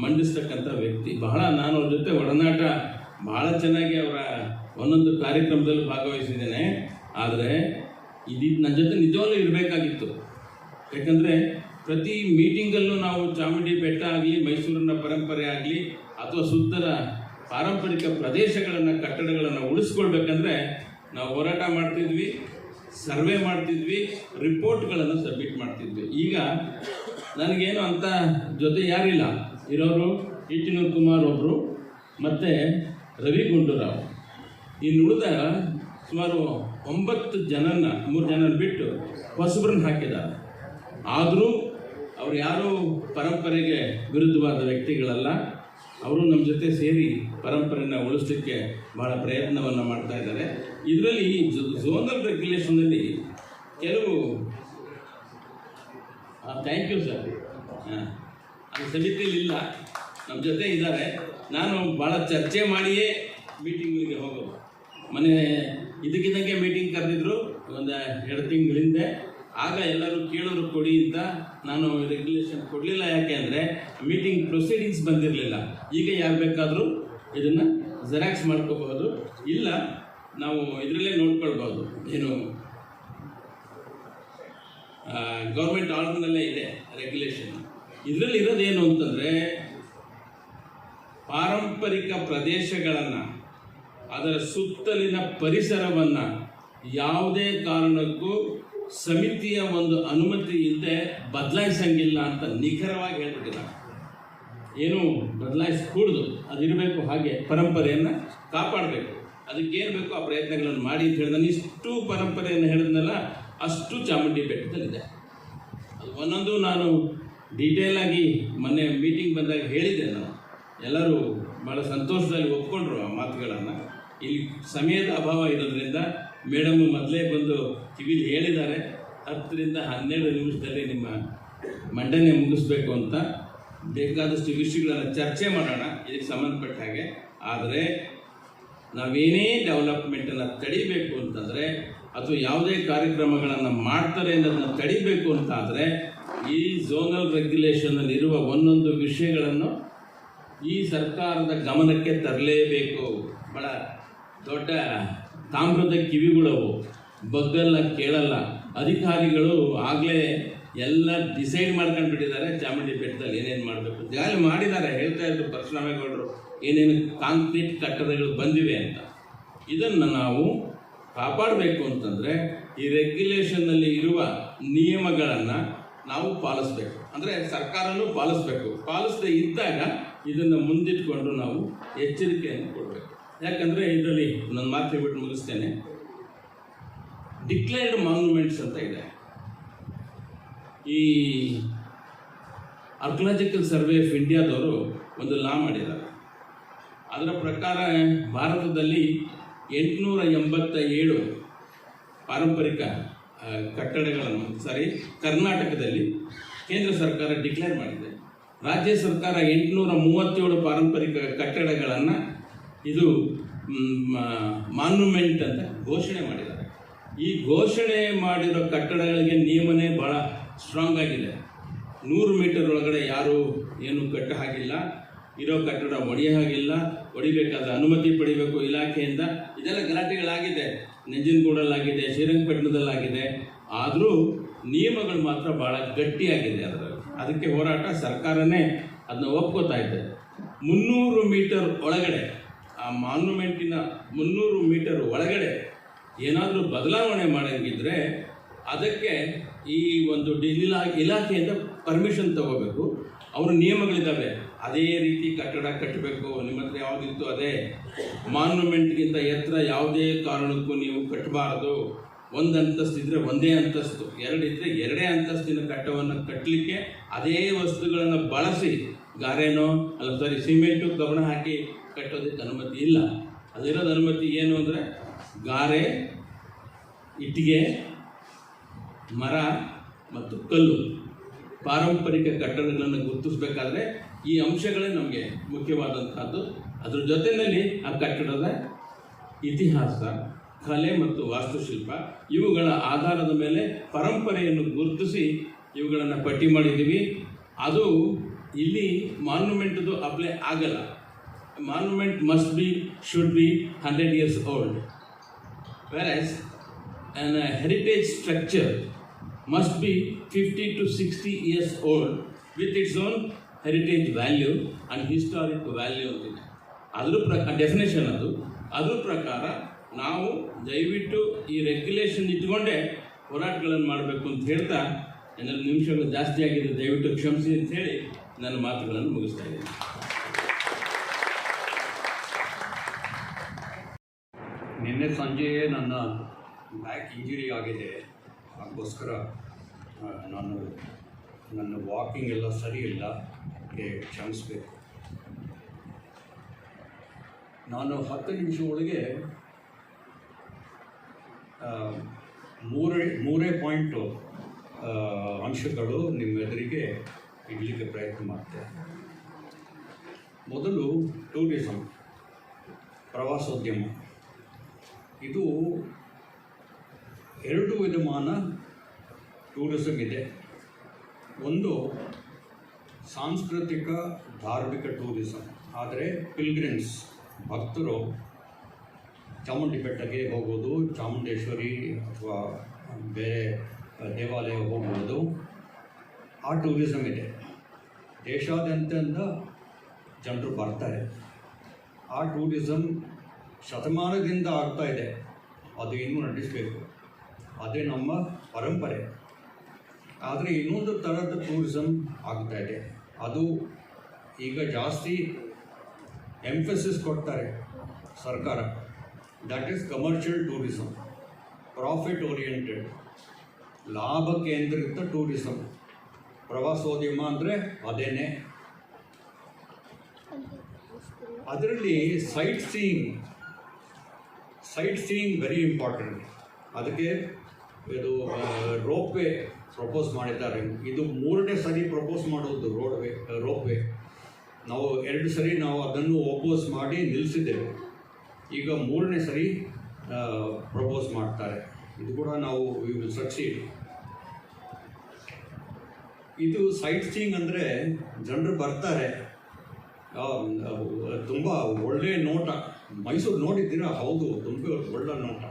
ಮಂಡಿಸ್ತಕ್ಕಂಥ ವ್ಯಕ್ತಿ. ನಾನು ಅವ್ರ ಜೊತೆ ಒಡನಾಟ ಬಹಳ ಚೆನ್ನಾಗಿ ಅವರ ಒಂದೊಂದು ಕಾರ್ಯಕ್ರಮದಲ್ಲಿ ಭಾಗವಹಿಸಿದ್ದೇನೆ. ಆದರೆ ನನ್ನ ಜೊತೆ ನಿಜವಾಗ್ಲೂ ಇರಬೇಕಾಗಿತ್ತು. ಯಾಕಂದರೆ ಪ್ರತಿ ಮೀಟಿಂಗಲ್ಲೂ ನಾವು ಚಾಮುಂಡಿ ಬೆಟ್ಟ ಆಗಲಿ, ಮೈಸೂರಿನ ಪರಂಪರೆ ಆಗಲಿ, ಅಥವಾ ಸುತ್ತಲ ಪಾರಂಪರಿಕ ಪ್ರದೇಶಗಳನ್ನು, ಕಟ್ಟಡಗಳನ್ನು ಉಳಿಸ್ಕೊಳ್ಬೇಕಂದ್ರೆ ನಾವು ಹೋರಾಟ ಮಾಡ್ತಿದ್ವಿ, ಸರ್ವೆ ಮಾಡ್ತಿದ್ವಿ, ರಿಪೋರ್ಟ್ಗಳನ್ನು ಸಬ್ಮಿಟ್ ಮಾಡ್ತಿದ್ವಿ. ಈಗ ನನಗೇನು ಅಂತ ಜೊತೆ ಯಾರಿಲ್ಲ, ಇರೋರು ಈಚಿನೂರು ಕುಮಾರ್ ಒಬ್ಬರು ಮತ್ತು ರವಿ ಗುಂಡೂರಾವ್. ಇನ್ನುಳಿದ ಸುಮಾರು 9 ಜನನ 3 ಜನ ಬಿಟ್ಟು ಹೊಸಬ್ರನ್ನ ಹಾಕಿದ್ದಾರೆ. ಆದರೂ ಅವ್ರು ಯಾರೂ ಪರಂಪರೆಗೆ ವಿರುದ್ಧವಾದ ವ್ಯಕ್ತಿಗಳಲ್ಲ. ಅವರು ನಮ್ಮ ಜೊತೆ ಸೇರಿ ಪರಂಪರೆಯನ್ನು ಉಳಿಸಲಿಕ್ಕೆ ಭಾಳ ಪ್ರಯತ್ನವನ್ನು ಮಾಡ್ತಾ ಇದ್ದಾರೆ. ಇದರಲ್ಲಿ ಝೋನಲ್ ರೆಗ್ಯುಲೇಷನಲ್ಲಿ ಕೆಲವು ಥ್ಯಾಂಕ್ ಯು ಸರ್, ಅದು ಸಮಿತಿಯಲ್ಲಿ ಇಲ್ಲ, ನಮ್ಮ ಜೊತೆ ಇದ್ದಾರೆ. ನಾನು ಭಾಳ ಚರ್ಚೆ ಮಾಡಿಯೇ ಮೀಟಿಂಗಿಗೆ ಹೋಗೋದು. ಮನೆ ಇದಕ್ಕಿದ್ದಂಗೆ ಮೀಟಿಂಗ್ ಕರೆದಿದ್ರು ಒಂದು 2 ತಿಂಗಳ ಹಿಂದೆ. ಆಗ ಎಲ್ಲರೂ ಕೇಳೋರು ಕೊಡಿ ಅಂತ, ನಾನು ರೆಗ್ಯುಲೇಷನ್ ಕೊಡಲಿಲ್ಲ. ಯಾಕೆ ಅಂದರೆ ಮೀಟಿಂಗ್ ಪ್ರೊಸೀಡಿಂಗ್ಸ್ ಬಂದಿರಲಿಲ್ಲ. ಈಗ ಯಾರು ಬೇಕಾದರೂ ಇದನ್ನು ಜೆರಾಕ್ಸ್ ಮಾಡ್ಕೋಬಹುದು, ಇಲ್ಲ ನಾವು ಇದರಲ್ಲೇ ನೋಡ್ಕೊಳ್ಬೋದು. ಏನು ಗೌರ್ಮೆಂಟ್ ಆರ್ಡರ್ನಲ್ಲೇ ಇದೆ ರೆಗ್ಯುಲೇಷನ್. ಇದರಲ್ಲಿ ಇರೋದೇನು ಅಂತಂದರೆ, ಪಾರಂಪರಿಕ ಪ್ರದೇಶಗಳನ್ನು, ಅದರ ಸುತ್ತಲಿನ ಪರಿಸರವನ್ನು ಯಾವುದೇ ಕಾರಣಕ್ಕೂ ಸಮಿತಿಯ ಒಂದು ಅನುಮತಿ ಇಲ್ಲದೆ ಬದಲಾಯಿಸಂಗಿಲ್ಲ ಅಂತ ನಿಖರವಾಗಿ ಹೇಳ್ಬಿಟ್ಟಿದ್ದಾರೆ. ಏನು ಬದಲಾಯಿಸ್ಕೂಡ್ದು, ಅದಿರಬೇಕು. ಹಾಗೆ ಪರಂಪರೆಯನ್ನು ಕಾಪಾಡಬೇಕು, ಅದಕ್ಕೇನು ಬೇಕೋ ಆ ಪ್ರಯತ್ನಗಳನ್ನು ಮಾಡಿ ಅಂತ ಹೇಳಿದ. ಇಷ್ಟು ಪರಂಪರೆಯನ್ನು ಹೇಳಿದ್ನಲ್ಲ, ಅಷ್ಟು ಚಾಮುಂಡಿ ಬೆಟ್ಟದಲ್ಲಿದೆ. ಅದು ಒಂದೊಂದು ನಾನು ಡೀಟೇಲಾಗಿ ಮೊನ್ನೆ ಮೀಟಿಂಗ್ ಬಂದಾಗ ಹೇಳಿದ್ದೆ. ನಾನು ಎಲ್ಲರೂ ಭಾಳ ಸಂತೋಷದಲ್ಲಿ ಒಪ್ಕೊಂಡ್ರು ಆ ಮಾತುಗಳನ್ನು. ಇಲ್ಲಿ ಸಮಯದ ಅಭಾವ ಇರೋದ್ರಿಂದ ಮೇಡಮ್ ಮೊದಲೇ ಬಂದು ಕಿವಿಲಿ ಹೇಳಿದ್ದಾರೆ, 10 ರಿಂದ 12 ನಿಮಿಷದಲ್ಲಿ ನಿಮ್ಮ ಮಂಡನೆ ಮುಗಿಸ್ಬೇಕು ಅಂತ. ಬೇಕಾದಷ್ಟು ವಿಷಯಗಳನ್ನು ಚರ್ಚೆ ಮಾಡೋಣ ಇದಕ್ಕೆ ಸಂಬಂಧಪಟ್ಟ ಹಾಗೆ. ಆದರೆ ನಾವೇನೇ ಡೆವಲಪ್ಮೆಂಟನ್ನು ತಡಿಬೇಕು ಅಂತಂದರೆ, ಅಥವಾ ಯಾವುದೇ ಕಾರ್ಯಕ್ರಮಗಳನ್ನು ಮಾಡ್ತಾರೆ ಅನ್ನೋದನ್ನು ತಡಿಬೇಕು ಅಂತಾದರೆ, ಈ ಝೋನಲ್ ರೆಗ್ಯುಲೇಷನಲ್ಲಿ ಇರುವ ಒಂದೊಂದು ವಿಷಯಗಳನ್ನು ಈ ಸರ್ಕಾರದ ಗಮನಕ್ಕೆ ತರಲೇಬೇಕು. ಭಾಳ ದೊಡ್ಡ ತಾಮ್ರದ ಕಿವಿಗಳವು, ಬಗ್ಗಲ್ಲ, ಕೇಳಲ್ಲ. ಅಧಿಕಾರಿಗಳು ಆಗಲೇ ಎಲ್ಲ ಡಿಸೈಡ್ ಮಾಡ್ಕೊಂಡ್ಬಿಟ್ಟಿದ್ದಾರೆ ಚಾಮುಂಡಿ ಬೆಟ್ಟದಲ್ಲಿ ಏನೇನು ಮಾಡಬೇಕು. ಜಾಲಿ ಮಾಡಿದ್ದಾರೆ, ಹೇಳ್ತಾ ಇದ್ರು ಪರಶುರಾಮೇಗೌಡರು ಏನೇನು ಕಾಂಕ್ರೀಟ್ ಕಟ್ಟಡಗಳು ಬಂದಿವೆ ಅಂತ. ಇದನ್ನು ನಾವು ಕಾಪಾಡಬೇಕು ಅಂತಂದರೆ ಈ ರೆಗ್ಯುಲೇಷನ್ನಲ್ಲಿ ಇರುವ ನಿಯಮಗಳನ್ನು ನಾವು ಪಾಲಿಸಬೇಕು. ಅಂದರೆ ಸರ್ಕಾರನೂ ಪಾಲಿಸಬೇಕು. ಪಾಲಿಸದೇ ಇದ್ದಾಗ ಇದನ್ನು ಮುಂದಿಟ್ಕೊಂಡು ನಾವು ಎಚ್ಚರಿಕೆಯನ್ನು ಕೊಡಬೇಕು. ಯಾಕಂದರೆ ಇದರಲ್ಲಿ ನನ್ನ ಮಾತು ಬಿಟ್ಟು ಮುಗಿಸ್ತೇನೆ. ಡಿಕ್ಲೇರ್ಡ್ ಮಾನ್ಯುಮೆಂಟ್ಸ್ ಅಂತ ಇದೆ. ಈ ಆರ್ಕಿಯಾಲಜಿಕಲ್ ಸರ್ವೆ ಆಫ್ ಇಂಡಿಯಾದವರು ಒಂದು ಲಾ ಮಾಡಿದ್ದಾರೆ. ಅದರ ಪ್ರಕಾರ ಭಾರತದಲ್ಲಿ 887 ಪಾರಂಪರಿಕ ಕಟ್ಟಡಗಳನ್ನು ಕರ್ನಾಟಕದಲ್ಲಿ ಕೇಂದ್ರ ಸರ್ಕಾರ ಡಿಕ್ಲೇರ್ ಮಾಡಿದೆ. ರಾಜ್ಯ ಸರ್ಕಾರ 837 ಪಾರಂಪರಿಕ ಕಟ್ಟಡಗಳನ್ನು ಇದು ಮಾನ್ಯುಮೆಂಟ್ ಅಂತ ಘೋಷಣೆ ಮಾಡಿದ್ದಾರೆ. ಈ ಘೋಷಣೆ ಮಾಡಿರೋ ಕಟ್ಟಡಗಳಿಗೆ ನಿಯಮನೇ ಭಾಳ ಸ್ಟ್ರಾಂಗ್ ಆಗಿದೆ. 100 ಮೀಟರ್ ಒಳಗಡೆ ಯಾರು ಏನು ಕಟ್ಟ ಹಾಗಿಲ್ಲ, ಇರೋ ಕಟ್ಟಡ ಒಡೆಯ ಹಾಗಿಲ್ಲ, ಹೊಡಿಬೇಕಾದ ಅನುಮತಿ ಪಡಿಬೇಕು ಇಲಾಖೆಯಿಂದ. ಇದೆಲ್ಲ ಗಲಾಟೆಗಳಾಗಿದೆ, ನಂಜನಗೂಡಲ್ಲಾಗಿದೆ, ಶ್ರೀರಂಗಪಟ್ಟಣದಲ್ಲಾಗಿದೆ. ಆದರೂ ನಿಯಮಗಳು ಮಾತ್ರ ಭಾಳ ಗಟ್ಟಿಯಾಗಿದೆ. ಅದಕ್ಕೆ ಹೋರಾಟ ಸರ್ಕಾರನೇ ಅದನ್ನ ಒಪ್ಕೋತಾ ಇದೆ. 300 ಮೀಟರ್ ಒಳಗಡೆ, ಆ ಮಾನ್ಯುಮೆಂಟಿನ 300 ಮೀಟರ್ ಒಳಗಡೆ ಏನಾದರೂ ಬದಲಾವಣೆ ಮಾಡೋಂಗಿದ್ರೆ ಅದಕ್ಕೆ ಈ ಒಂದು ಇಲಾಖೆಯಿಂದ ಪರ್ಮಿಷನ್ ತಗೋಬೇಕು. ಅವ್ರ ನಿಯಮಗಳಿದ್ದಾವೆ. ಅದೇ ರೀತಿ ಕಟ್ಟಡ ಕಟ್ಟಬೇಕು, ನಿಮ್ಮ ಹತ್ರ ಯಾವುದಿತ್ತು ಅದೇ. ಮಾನ್ಯುಮೆಂಟ್ಗಿಂತ ಎತ್ತರ ಯಾವುದೇ ಕಾರಣಕ್ಕೂ ನೀವು ಕಟ್ಟಬಾರ್ದು. 1 ಅಂತಸ್ತಿದ್ರೆ 1 ಅಂತಸ್ತು, 2 ಇದ್ದರೆ 2 ಅಂತಸ್ತಿನ ಕಟ್ಟವನ್ನು ಕಟ್ಟಲಿಕ್ಕೆ ಅದೇ ವಸ್ತುಗಳನ್ನು ಬಳಸಿ ಗಾರೆನೋ ಸಿಮೆಂಟು ಕಬ್ಬಣ ಹಾಕಿ ಕಟ್ಟೋದಕ್ಕೆ ಅನುಮತಿ ಇಲ್ಲ. ಅದಿರೋದು ಅನುಮತಿ ಏನು ಅಂದರೆ ಗಾರೆ, ಇಟ್ಟಿಗೆ, ಮರ ಮತ್ತು ಕಲ್ಲು. ಪಾರಂಪರಿಕ ಕಟ್ಟಡಗಳನ್ನು ಗುರುತಿಸಬೇಕಾದ್ರೆ ಈ ಅಂಶಗಳೇ ನಮಗೆ ಮುಖ್ಯವಾದಂಥದ್ದು. ಅದ್ರ ಜೊತೆಯಲ್ಲಿ ಆ ಕಟ್ಟಡದ ಇತಿಹಾಸ, ಕಲೆ ಮತ್ತು ವಾಸ್ತುಶಿಲ್ಪ ಇವುಗಳ ಆಧಾರದ ಮೇಲೆ ಪರಂಪರೆಯನ್ನು ಗುರುತಿಸಿ ಇವುಗಳನ್ನು ಪಟ್ಟಿ ಮಾಡಿದ್ದೀವಿ. ಅದು ಇಲ್ಲಿ ಮಾನ್ಯುಮೆಂಟ್ದು ಅಪ್ಲೈ ಆಗಲ್ಲ. Monument should be 100 years old, whereas an heritage structure must be 50 to 60 years old with its own heritage value and historic value ಅಂತಿದೆ. ಅದ್ರ ಡೆಫಿನೇಷನ್ ಅದ್ರ ಪ್ರಕಾರ ನಾವು ದಯವಿಟ್ಟು ಈ ರೆಗ್ಯುಲೇಷನ್ ಇಟ್ಕೊಂಡೇ ಹೋರಾಟಗಳನ್ನು ಮಾಡಬೇಕು ಅಂತ ಹೇಳ್ತಾ, ಏನಾದ್ರು ನಿಮಿಷಗಳು ಜಾಸ್ತಿ ಆಗಿದೆ, ದಯವಿಟ್ಟು ಕ್ಷಮಿಸಿ ಅಂತ ಹೇಳಿ ನನ್ನ ಮಾತುಗಳನ್ನು ಮುಗಿಸ್ತಾ ಇದ್ದೀನಿ. ನಿನ್ನೆ ಸಂಜೆಯೇ ನನ್ನ ಬ್ಯಾಕ್ ಇಂಜುರಿ ಆಗಿದೆ. ಅದಕ್ಕೋಸ್ಕರ ನನ್ನ ವಾಕಿಂಗ್ ಎಲ್ಲ ಸರಿ ಇಲ್ಲ, ಕ್ಷಮಿಸಬೇಕು. ನಾನು 10 ನಿಮಿಷ ಒಳಗೆ 3 ಪಾಯಿಂಟು ಅಂಶಗಳು ನಿಮ್ಮ ಎದುರಿಗೆ ಇಡಲಿಕ್ಕೆ ಪ್ರಯತ್ನ ಮಾಡ್ತೇನೆ. ಮೊದಲು ಟೂರಿಸಮ್, ಪ್ರವಾಸೋದ್ಯಮ. ಇದು 2 ವಿಧಮಾನ ಟೂರಿಸಮ್ ಇದೆ. ಒಂದು ಸಾಂಸ್ಕೃತಿಕ ಧಾರ್ಮಿಕ ಟೂರಿಸಮ್. ಆದರೆ ಪಿಲ್ಗ್ರಿಮ್ಸ್, ಭಕ್ತರು ಚಾಮುಂಡಿ ಬೆಟ್ಟಕ್ಕೆ ಹೋಗೋದು, ಚಾಮುಂಡೇಶ್ವರಿ ಅಥವಾ ಬೇರೆ ದೇವಾಲಯ ಹೋಗ್ಬೋದು, ಆ ಟೂರಿಸಮ್ ಇದೆ. ದೇಶಾದ್ಯಂತದಿಂದ ಜನರು ಬರ್ತಾರೆ. ಆ ಟೂರಿಸಮ್ ಶತಮಾನದಿಂದ ಆಗ್ತಾ ಇದೆ, ಅದು ಇನ್ನೂ ನಡೆಸಬೇಕು. ಅದೇ ನಮ್ಮ ಪರಂಪರೆ. ಆದರೆ ಇನ್ನೊಂದು ಥರದ ಟೂರಿಸಮ್ ಆಗ್ತಾ ಇದೆ. ಅದು ಈಗ ಜಾಸ್ತಿ ಎಂಫಸಿಸ್ ಕೊಡ್ತಾರೆ ಸರ್ಕಾರ. That is commercial tourism, profit oriented, ಲಾಭ ಕೇಂದ್ರಿತ ಟೂರಿಸಮ್. ಪ್ರವಾಸೋದ್ಯಮ ಅಂದರೆ ಅದೇನೇ. ಅದರಲ್ಲಿ ಸೈಟ್ ಸೀಯಿಂಗ್ ವೆರಿ ಇಂಪಾರ್ಟೆಂಟ್. ಅದಕ್ಕೆ ಇದು ರೋಪ್ವೇ ಪ್ರಪೋಸ್ ಮಾಡಿದ್ದಾರೆ. ಇದು 3ನೇ ಸರಿ ಪ್ರಪೋಸ್ ಮಾಡೋದು ರೋಪ್ವೇ. ನಾವು 2 ಸರಿ ಅದನ್ನು ಒಪೋಸ್ ಮಾಡಿ ನಿಲ್ಲಿಸಿದ್ದೇವೆ. ಈಗ 3ನೇ ಸರಿ ಪ್ರಪೋಸ್ ಮಾಡ್ತಾರೆ. ಇದು ಕೂಡ ನಾವು ವಿ ವಿಲ್ ಸಕ್ಸೀಡ್. ಇದು ಸೈಟ್ ಸೀಯಿಂಗ್ ಅಂದರೆ ಜನರು ಬರ್ತಾರೆ, ತುಂಬ ಒಳ್ಳೆಯ ನೋಟ. ಮೈಸೂರು ನೋಡಿದ್ದೀರಾ? ಹೌದು, ತುಂಬ ಒಳ್ಳೆ ನೋಟ.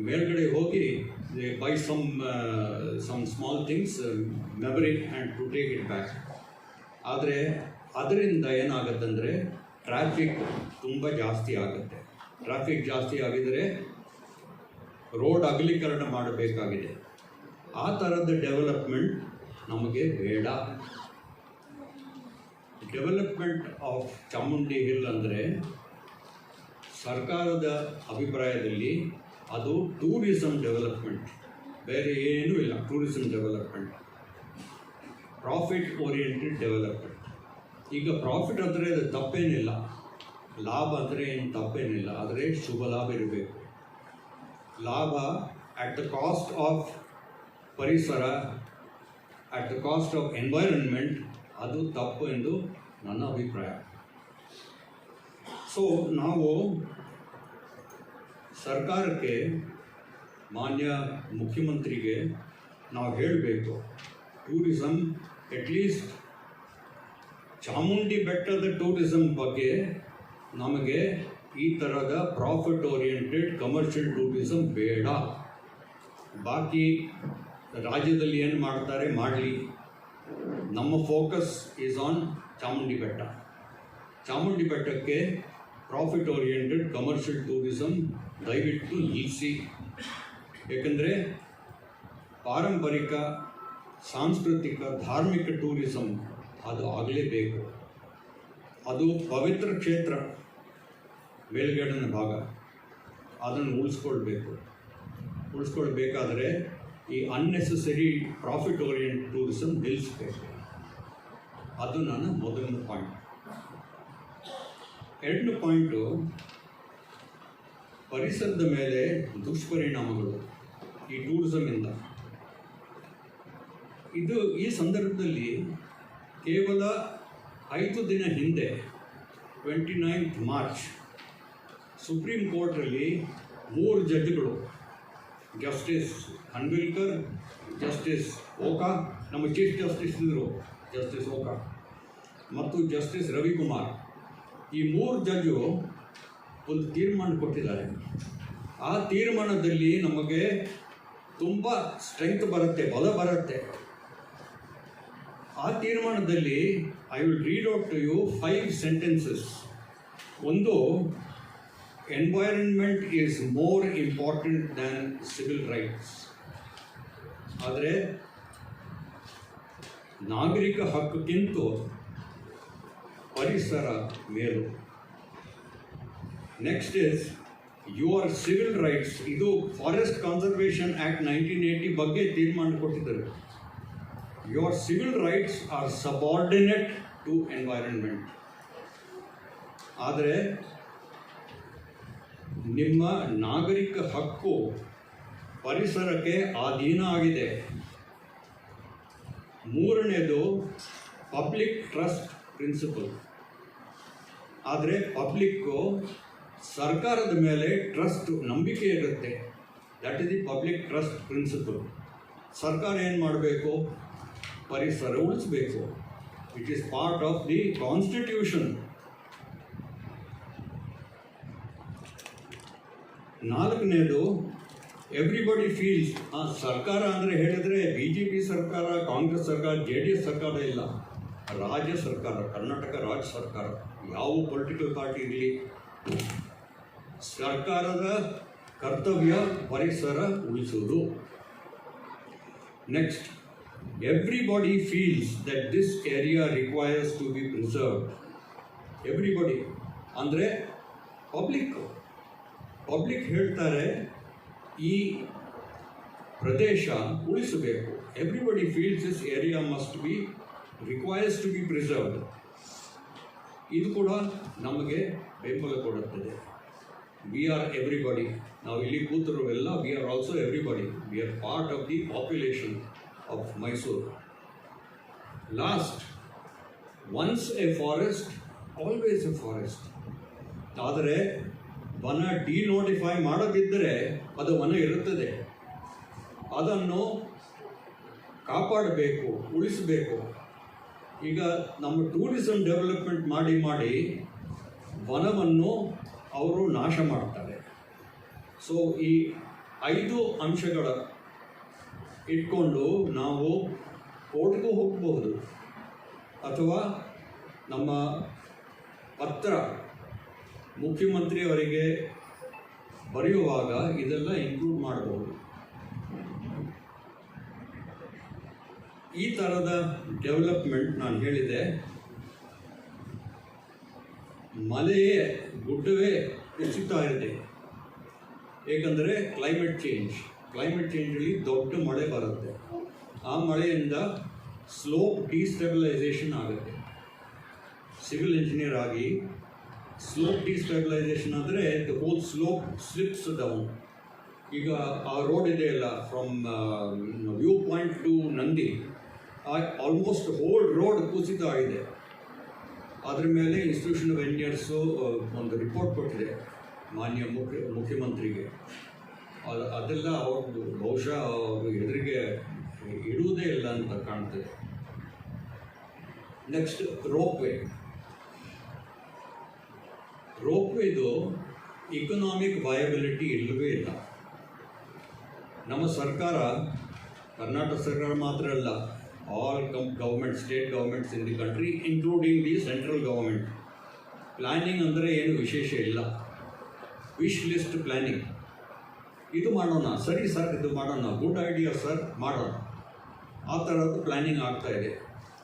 ಮೇಲ್ಗಡೆ ಹೋಗಿ by some small things, memory and to take it back. ಆದರೆ ಅದರಿಂದ ಏನಾಗುತ್ತಂದರೆ ಟ್ರಾಫಿಕ್ ತುಂಬ ಜಾಸ್ತಿ ಆಗುತ್ತೆ. ಟ್ರಾಫಿಕ್ ಜಾಸ್ತಿ ಆಗಿದರೆ ರೋಡ್ ಅಗಲೀಕರಣ ಮಾಡಬೇಕಾಗಿದೆ. ಆ ಥರದ ಡೆವಲಪ್ಮೆಂಟ್ ನಮಗೆ ಬೇಡ. ಡೆವಲಪ್ಮೆಂಟ್ ಆಫ್ ಚಾಮುಂಡಿ ಹಿಲ್ ಅಂದರೆ ಸರ್ಕಾರದ ಅಭಿಪ್ರಾಯದಲ್ಲಿ ಅದು ಟೂರಿಸಂ ಡೆವಲಪ್ಮೆಂಟ್, ಬೇರೆ ಏನೂ ಇಲ್ಲ. Tourism development, profit oriented development. ಈಗ ಪ್ರಾಫಿಟ್ ಅಂದರೆ ಅದು ತಪ್ಪೇನಿಲ್ಲ, ಲಾಭ ಅಂದರೆ ಏನು ತಪ್ಪೇನಿಲ್ಲ, ಆದರೆ ಶುಭ ಲಾಭ ಇರಬೇಕು. ಲಾಭ ಅಟ್ ದ ಕಾಸ್ಟ್ ಆಫ್ ಪರಿಸರ, at the cost of environment, ಅದು ತಪ್ಪು ಎಂದು ನನ್ನ ಅಭಿಪ್ರಾಯ. ಸೊ ನಾವು ಸರ್ಕಾರಕ್ಕೆ, ಮಾನ್ಯ ಮುಖ್ಯಮಂತ್ರಿಗೆ ನಾವು ಹೇಳಬೇಕು, ಟೂರಿಸಂ ಅಟ್ಲೀಸ್ಟ್ ಚಾಮುಂಡಿ ಬೆಟ್ಟದ ಟೂರಿಸಂ ಬಗ್ಗೆ ನಮಗೆ ಈ ಥರದ ಪ್ರಾಫಿಟ್ ಓರಿಯೆಂಟೆಡ್ ಕಮರ್ಷಿಯಲ್ ಟೂರಿಸಂ ಬೇಡ. ಬಾಕಿ ರಾಜ್ಯದಲ್ಲಿ ಏನು ಮಾಡ್ತಾರೆ ಮಾಡಲಿ, ನಮ್ಮ ಫೋಕಸ್ ಈಸ್ ಆನ್ ಚಾಮುಂಡಿ ಬೆಟ್ಟ. ಚಾಮುಂಡಿ ಬೆಟ್ಟಕ್ಕೆ ಪ್ರಾಫಿಟ್ ಓರಿಯೆಂಟೆಡ್ ಕಮರ್ಷಿಯಲ್ ಟೂರಿಸಂ ದಯವಿಟ್ಟು ನಿಲ್ಲಿಸಿ. ಏಕೆಂದರೆ ಪಾರಂಪರಿಕ, ಸಾಂಸ್ಕೃತಿಕ, ಧಾರ್ಮಿಕ ಟೂರಿಸಂ ಅದು ಆಗಲೇಬೇಕು. ಅದು ಪವಿತ್ರ ಕ್ಷೇತ್ರ, ಮೇಲ್ಗಡೆನ ಭಾಗ, ಅದನ್ನು ಉಳಿಸ್ಕೊಳ್ಬೇಕಾದ್ರೆ ಈ ಅನ್ನೆಸೆಸರಿ ಪ್ರಾಫಿಟ್ ಓರಿಯೆಂಟ್ ಟೂರಿಸಂ ನಿಲ್ಲಿಸಬೇಕು. ಅದು ನನ್ನ ಮೊದಲನೇ ಪಾಯಿಂಟ್. ಎರಡನೇ ಪಾಯಿಂಟು, ಪರಿಸರದ ಮೇಲೆ ದುಷ್ಪರಿಣಾಮಗಳು ಈ ಟೂರಿಸಮಿಂದ. ಇದು ಈ ಸಂದರ್ಭದಲ್ಲಿ ಕೇವಲ 5 ದಿನ ಹಿಂದೆ 29th ಮಾರ್ಚ್ ಸುಪ್ರೀಂ ಕೋರ್ಟಲ್ಲಿ 3 ಜಡ್ಜ್ಗಳು, ಜಸ್ಟಿಸ್ ಖನ್ವಿಲ್ಕರ್, ಜಸ್ಟಿಸ್ ಓಕಾ, ನಮ್ಮ ಚೀಫ್ ಜಸ್ಟಿಸ್ ಇದ್ದರು ಜಸ್ಟಿಸ್ ಓಕಾ, ಮತ್ತು ಜಸ್ಟಿಸ್ ರವಿಕುಮಾರ್, ಈ 3 ಜಡ್ಜು ಒಂದು ತೀರ್ಮಾನ ಕೊಟ್ಟಿದ್ದಾರೆ. ಆ ತೀರ್ಮಾನದಲ್ಲಿ ನಮಗೆ ತುಂಬ ಸ್ಟ್ರೆಂತ್ ಬರುತ್ತೆ, ಬಲ ಬರುತ್ತೆ. ಆ ತೀರ್ಮಾನದಲ್ಲಿ I will read out to you 5 sentences. ಒಂದು, environment is more important than civil rights. ಆದರೆ ನಾಗರಿಕ ಹಕ್ಕಕ್ಕಿಂತ ಪರಿಸರ ಮೇಲು. Next is your civil rights. ಇದು ಫಾರೆಸ್ಟ್ ಕನ್ಸರ್ವೇಷನ್ ಆ್ಯಕ್ಟ್ 1980 ಬಗ್ಗೆ ತೀರ್ಮಾನ ಕೊಟ್ಟಿದ್ದರು. Your civil rights are subordinate to environment. ಆದರೆ ನಿಮ್ಮ ನಾಗರಿಕ ಹಕ್ಕು ಪರಿಸರಕ್ಕೆ ಅಧೀನ ಆಗಿದೆ. ಮೂರನೇದು ಪಬ್ಲಿಕ್ ಟ್ರಸ್ಟ್ ಪ್ರಿನ್ಸಿಪಲ್. ಆದರೆ ಪಬ್ಲಿಕ್ಕು ಸರ್ಕಾರದ ಮೇಲೆ ಟ್ರಸ್ಟ್, ನಂಬಿಕೆ ಇರುತ್ತೆ. That is the public trust principle. ಸರ್ಕಾರ ಏನು ಮಾಡಬೇಕು? ಪರಿಸರ ಉಳಿಸಬೇಕು. It is part of the constitution. 4ನೇದು ಎವ್ರಿಬಡಿ ಫೀಲ್ಸ್. ಸರ್ಕಾರ ಅಂದರೆ ಹೇಳಿದರೆ BJP ಸರ್ಕಾರ, ಕಾಂಗ್ರೆಸ್ ಸರ್ಕಾರ, JDS ಸರ್ಕಾರ ಇಲ್ಲ, ರಾಜ್ಯ ಸರ್ಕಾರ, ಕರ್ನಾಟಕ ರಾಜ್ಯ ಸರ್ಕಾರ, ಯಾವ ಪೊಲಿಟಿಕಲ್ ಪಾರ್ಟಿ ಇರಲಿ, ಸರ್ಕಾರದ ಕರ್ತವ್ಯ ಪರಿಸರ ಉಳಿಸುವುದು. Next, everybody feels that this area requires to be preserved. Everybody ಅಂದರೆ ಪಬ್ಲಿಕ್ ಹೇಳ್ತಾರೆ ಈ ಪ್ರದೇಶ ಉಳಿಸಬೇಕು. Everybody feels this area must be requires to be preserved. ಇದು ಕೂಡ ನಮಗೆ ಬೆಂಬಲ ಕೊಡುತ್ತದೆ. We are everybody. ನಾವು ಇಲ್ಲಿ ಕೂತಿರುವೆಲ್ಲ we are also everybody. We are part of the population of Mysore. Last, once a forest, always a forest. ಆದರೆ ವನ ಡಿನೋಟಿಫೈ ಮಾಡದಿದ್ದರೆ ಅದು ವನ ಇರುತ್ತದೆ. ಅದನ್ನು ಕಾಪಾಡಬೇಕು, ಉಳಿಸಬೇಕು. ಈಗ ನಮ್ಮ ಟೂರಿಸಂ ಡೆವಲಪ್ಮೆಂಟ್ ಮಾಡಿ ವನವನ್ನು ಅವರು ನಾಶ ಮಾಡ್ತಾರೆ. ಸೊ ಈ 5 ಅಂಶಗಳ ಇಟ್ಕೊಂಡು ನಾವು ಕೋರ್ಟ್ಗೂ ಹೋಗಬಹುದು, ಅಥವಾ ನಮ್ಮ ಪತ್ರ ಮುಖ್ಯಮಂತ್ರಿಯವರಿಗೆ ಬರೆಯುವಾಗ ಇದೆಲ್ಲ ಇನ್ಕ್ಲೂಡ್ ಮಾಡಬಹುದು. ಈ ಥರದ ಡೆವಲಪ್ಮೆಂಟ್ ನಾನು ಹೇಳಿದೆ. ಮಲೆಯೇ ಗುಡ್ಡವೇ ಕುಸಿತಾ ಇದೆ. ಏಕೆಂದರೆ ಕ್ಲೈಮೇಟ್ ಚೇಂಜಲ್ಲಿ ದೊಡ್ಡ ಮಳೆ ಬರುತ್ತೆ. ಆ ಮಳೆಯಿಂದ ಸ್ಲೋಪ್ ಡಿಸ್ಟೆಬಿಲೈಸೇಷನ್ ಆಗುತ್ತೆ. ಸಿವಿಲ್ ಇಂಜಿನಿಯರ್ ಆಗಿ ಸ್ಲೋಪ್ ಡಿಸ್ಟೆಬಿಲೈಸೇಷನ್ ಅಂದರೆ the whole slope slips down. ಈಗ ಆ ರೋಡ್ ಇದೆಯಲ್ಲ, from view point to Nandi, almost whole road ಕುಸಿತ ಇದೆ. ಅದ್ರ ಮೇಲೆ ಇನ್ಸ್ಟಿಟ್ಯೂಷನ್ ಆಫ್ ಇಂಜಿನಿಯರ್ಸು ಒಂದು ರಿಪೋರ್ಟ್ ಕೊಟ್ಟಿದೆ ಮಾನ್ಯ ಮುಖ್ಯಮಂತ್ರಿಗೆ. ಅದೆಲ್ಲ ಅವ್ರದ್ದು ಬಹುಶಃ ಅವರು ಎದುರಿಗೆ ಇಡುವುದೇ ಇಲ್ಲ ಅಂತ ಕಾಣ್ತದೆ. ನೆಕ್ಸ್ಟ್ ರೋಪ್ವೇದು ಇಕನಾಮಿಕ್ ವಯಬಿಲಿಟಿ ಇಲ್ಲವೇ ಇಲ್ಲ. ನಮ್ಮ ಸರ್ಕಾರ, ಕರ್ನಾಟಕ ಸರ್ಕಾರ ಮಾತ್ರ ಅಲ್ಲ, all government, state governments in the country including the central government, planning ಅಂದರೆ ಏನು ವಿಶೇಷ ಇಲ್ಲ. ವಿಶ್ ಲಿಸ್ಟ್ ಪ್ಲ್ಯಾನಿಂಗ್, ಇದು ಮಾಡೋಣ, ಸರಿ ಸರ್ ಇದು ಮಾಡೋಣ, ಗುಡ್ ಐಡಿಯಾ ಸರ್ ಮಾಡೋಣ, ಆ ಥರದ್ದು ಪ್ಲ್ಯಾನಿಂಗ್ ಆಗ್ತಾಯಿದೆ.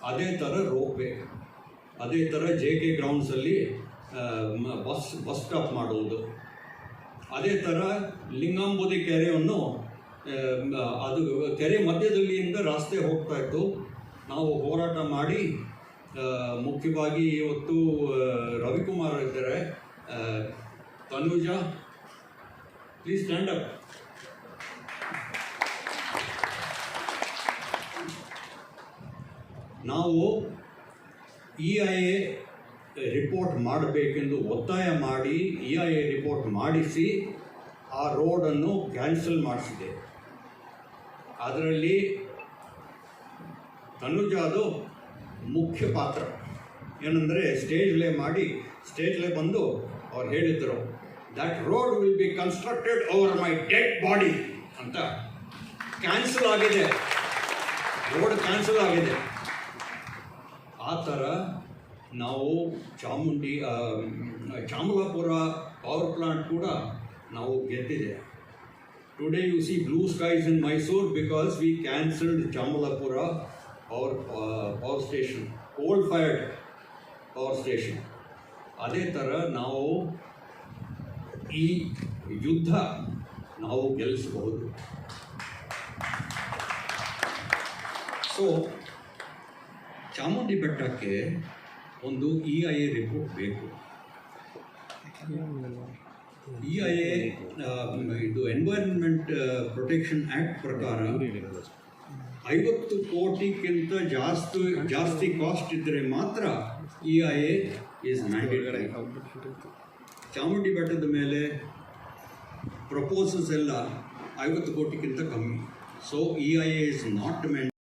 ಅದೇ ಥರ ರೋಪ್ವೇ, ಅದೇ ಥರ JK ಗ್ರೌಂಡ್ಸಲ್ಲಿ ಬಸ್ ಸ್ಟಾಪ್ ಮಾಡುವುದು, ಅದೇ ಥರ ಲಿಂಗಾಂಬುದಿ ಕೆರೆಯನ್ನು, ಅದು ಕೆರೆ ಮಧ್ಯದಲ್ಲಿಯಿಂದ ರಸ್ತೆ ಹೋಗ್ತಾ ಇತ್ತು. ನಾವು ಹೋರಾಟ ಮಾಡಿ ಮುಖ್ಯವಾಗಿ ಇವತ್ತು ರವಿಕುಮಾರ್ ಇದ್ದಾರೆ, ತನುಜಾ ಪ್ಲೀಸ್ ಸ್ಟ್ಯಾಂಡ್ ಅಪ್. ನಾವು EIA ರಿಪೋರ್ಟ್ ಮಾಡಬೇಕೆಂದು ಒತ್ತಾಯ ಮಾಡಿ EIA ರಿಪೋರ್ಟ್ ಮಾಡಿಸಿ ಆ ರೋಡನ್ನು ಕ್ಯಾನ್ಸಲ್ ಮಾಡಿಸಿದೆ. ಅದರಲ್ಲಿ ತನುಜಾದು ಮುಖ್ಯ ಪಾತ್ರ ಏನಂದರೆ ಸ್ಟೇಜ್ಲೇ ಬಂದು ಅವ್ರು ಹೇಳಿದ್ರು, that road will be constructed over my dead body ಅಂತ. ಕ್ಯಾನ್ಸಲ್ ಆಗಿದೆ, ರೋಡ್ ಕ್ಯಾನ್ಸಲ್ ಆಗಿದೆ. ಆ ಥರ ನಾವು ಚಾಮಲಾಪುರ ಪವರ್ ಪ್ಲಾಂಟ್ ಕೂಡ ನಾವು ಗೆದ್ದಿದೆ. Today you see blue skies in Mysore because we cancelled Chamalapura power station, coal-fired power station. ಅದೇ ಥರ ನಾವು ಈ ಯುದ್ಧ ನಾವು ಗೆಲ್ಲಿಸಬಹುದು. ಸೊ ಚಾಮುಂಡಿ ಬೆಟ್ಟಕ್ಕೆ ಒಂದು EIA ರಿಪೋರ್ಟ್ ಬೇಕು. EIA ಇದು ಎನ್ವೈರನ್ಮೆಂಟ್ ಪ್ರೊಟೆಕ್ಷನ್ ಆ್ಯಕ್ಟ್ ಪ್ರಕಾರ 50 ಕೋಟಿಗಿಂತ ಜಾಸ್ತಿ ಕಾಸ್ಟ್ ಇದ್ದರೆ ಮಾತ್ರ EIA ಈಸ್ ಮ್ಯಾಂಡೇಟರಿ. ಚಾಮುಂಡಿ ಬೆಟ್ಟದ ಮೇಲೆ ಪ್ರಪೋಸಲ್ಸ್ ಎಲ್ಲ 50 ಕೋಟಿಗಿಂತ ಕಮ್ಮಿ. So EIA is not mandatory.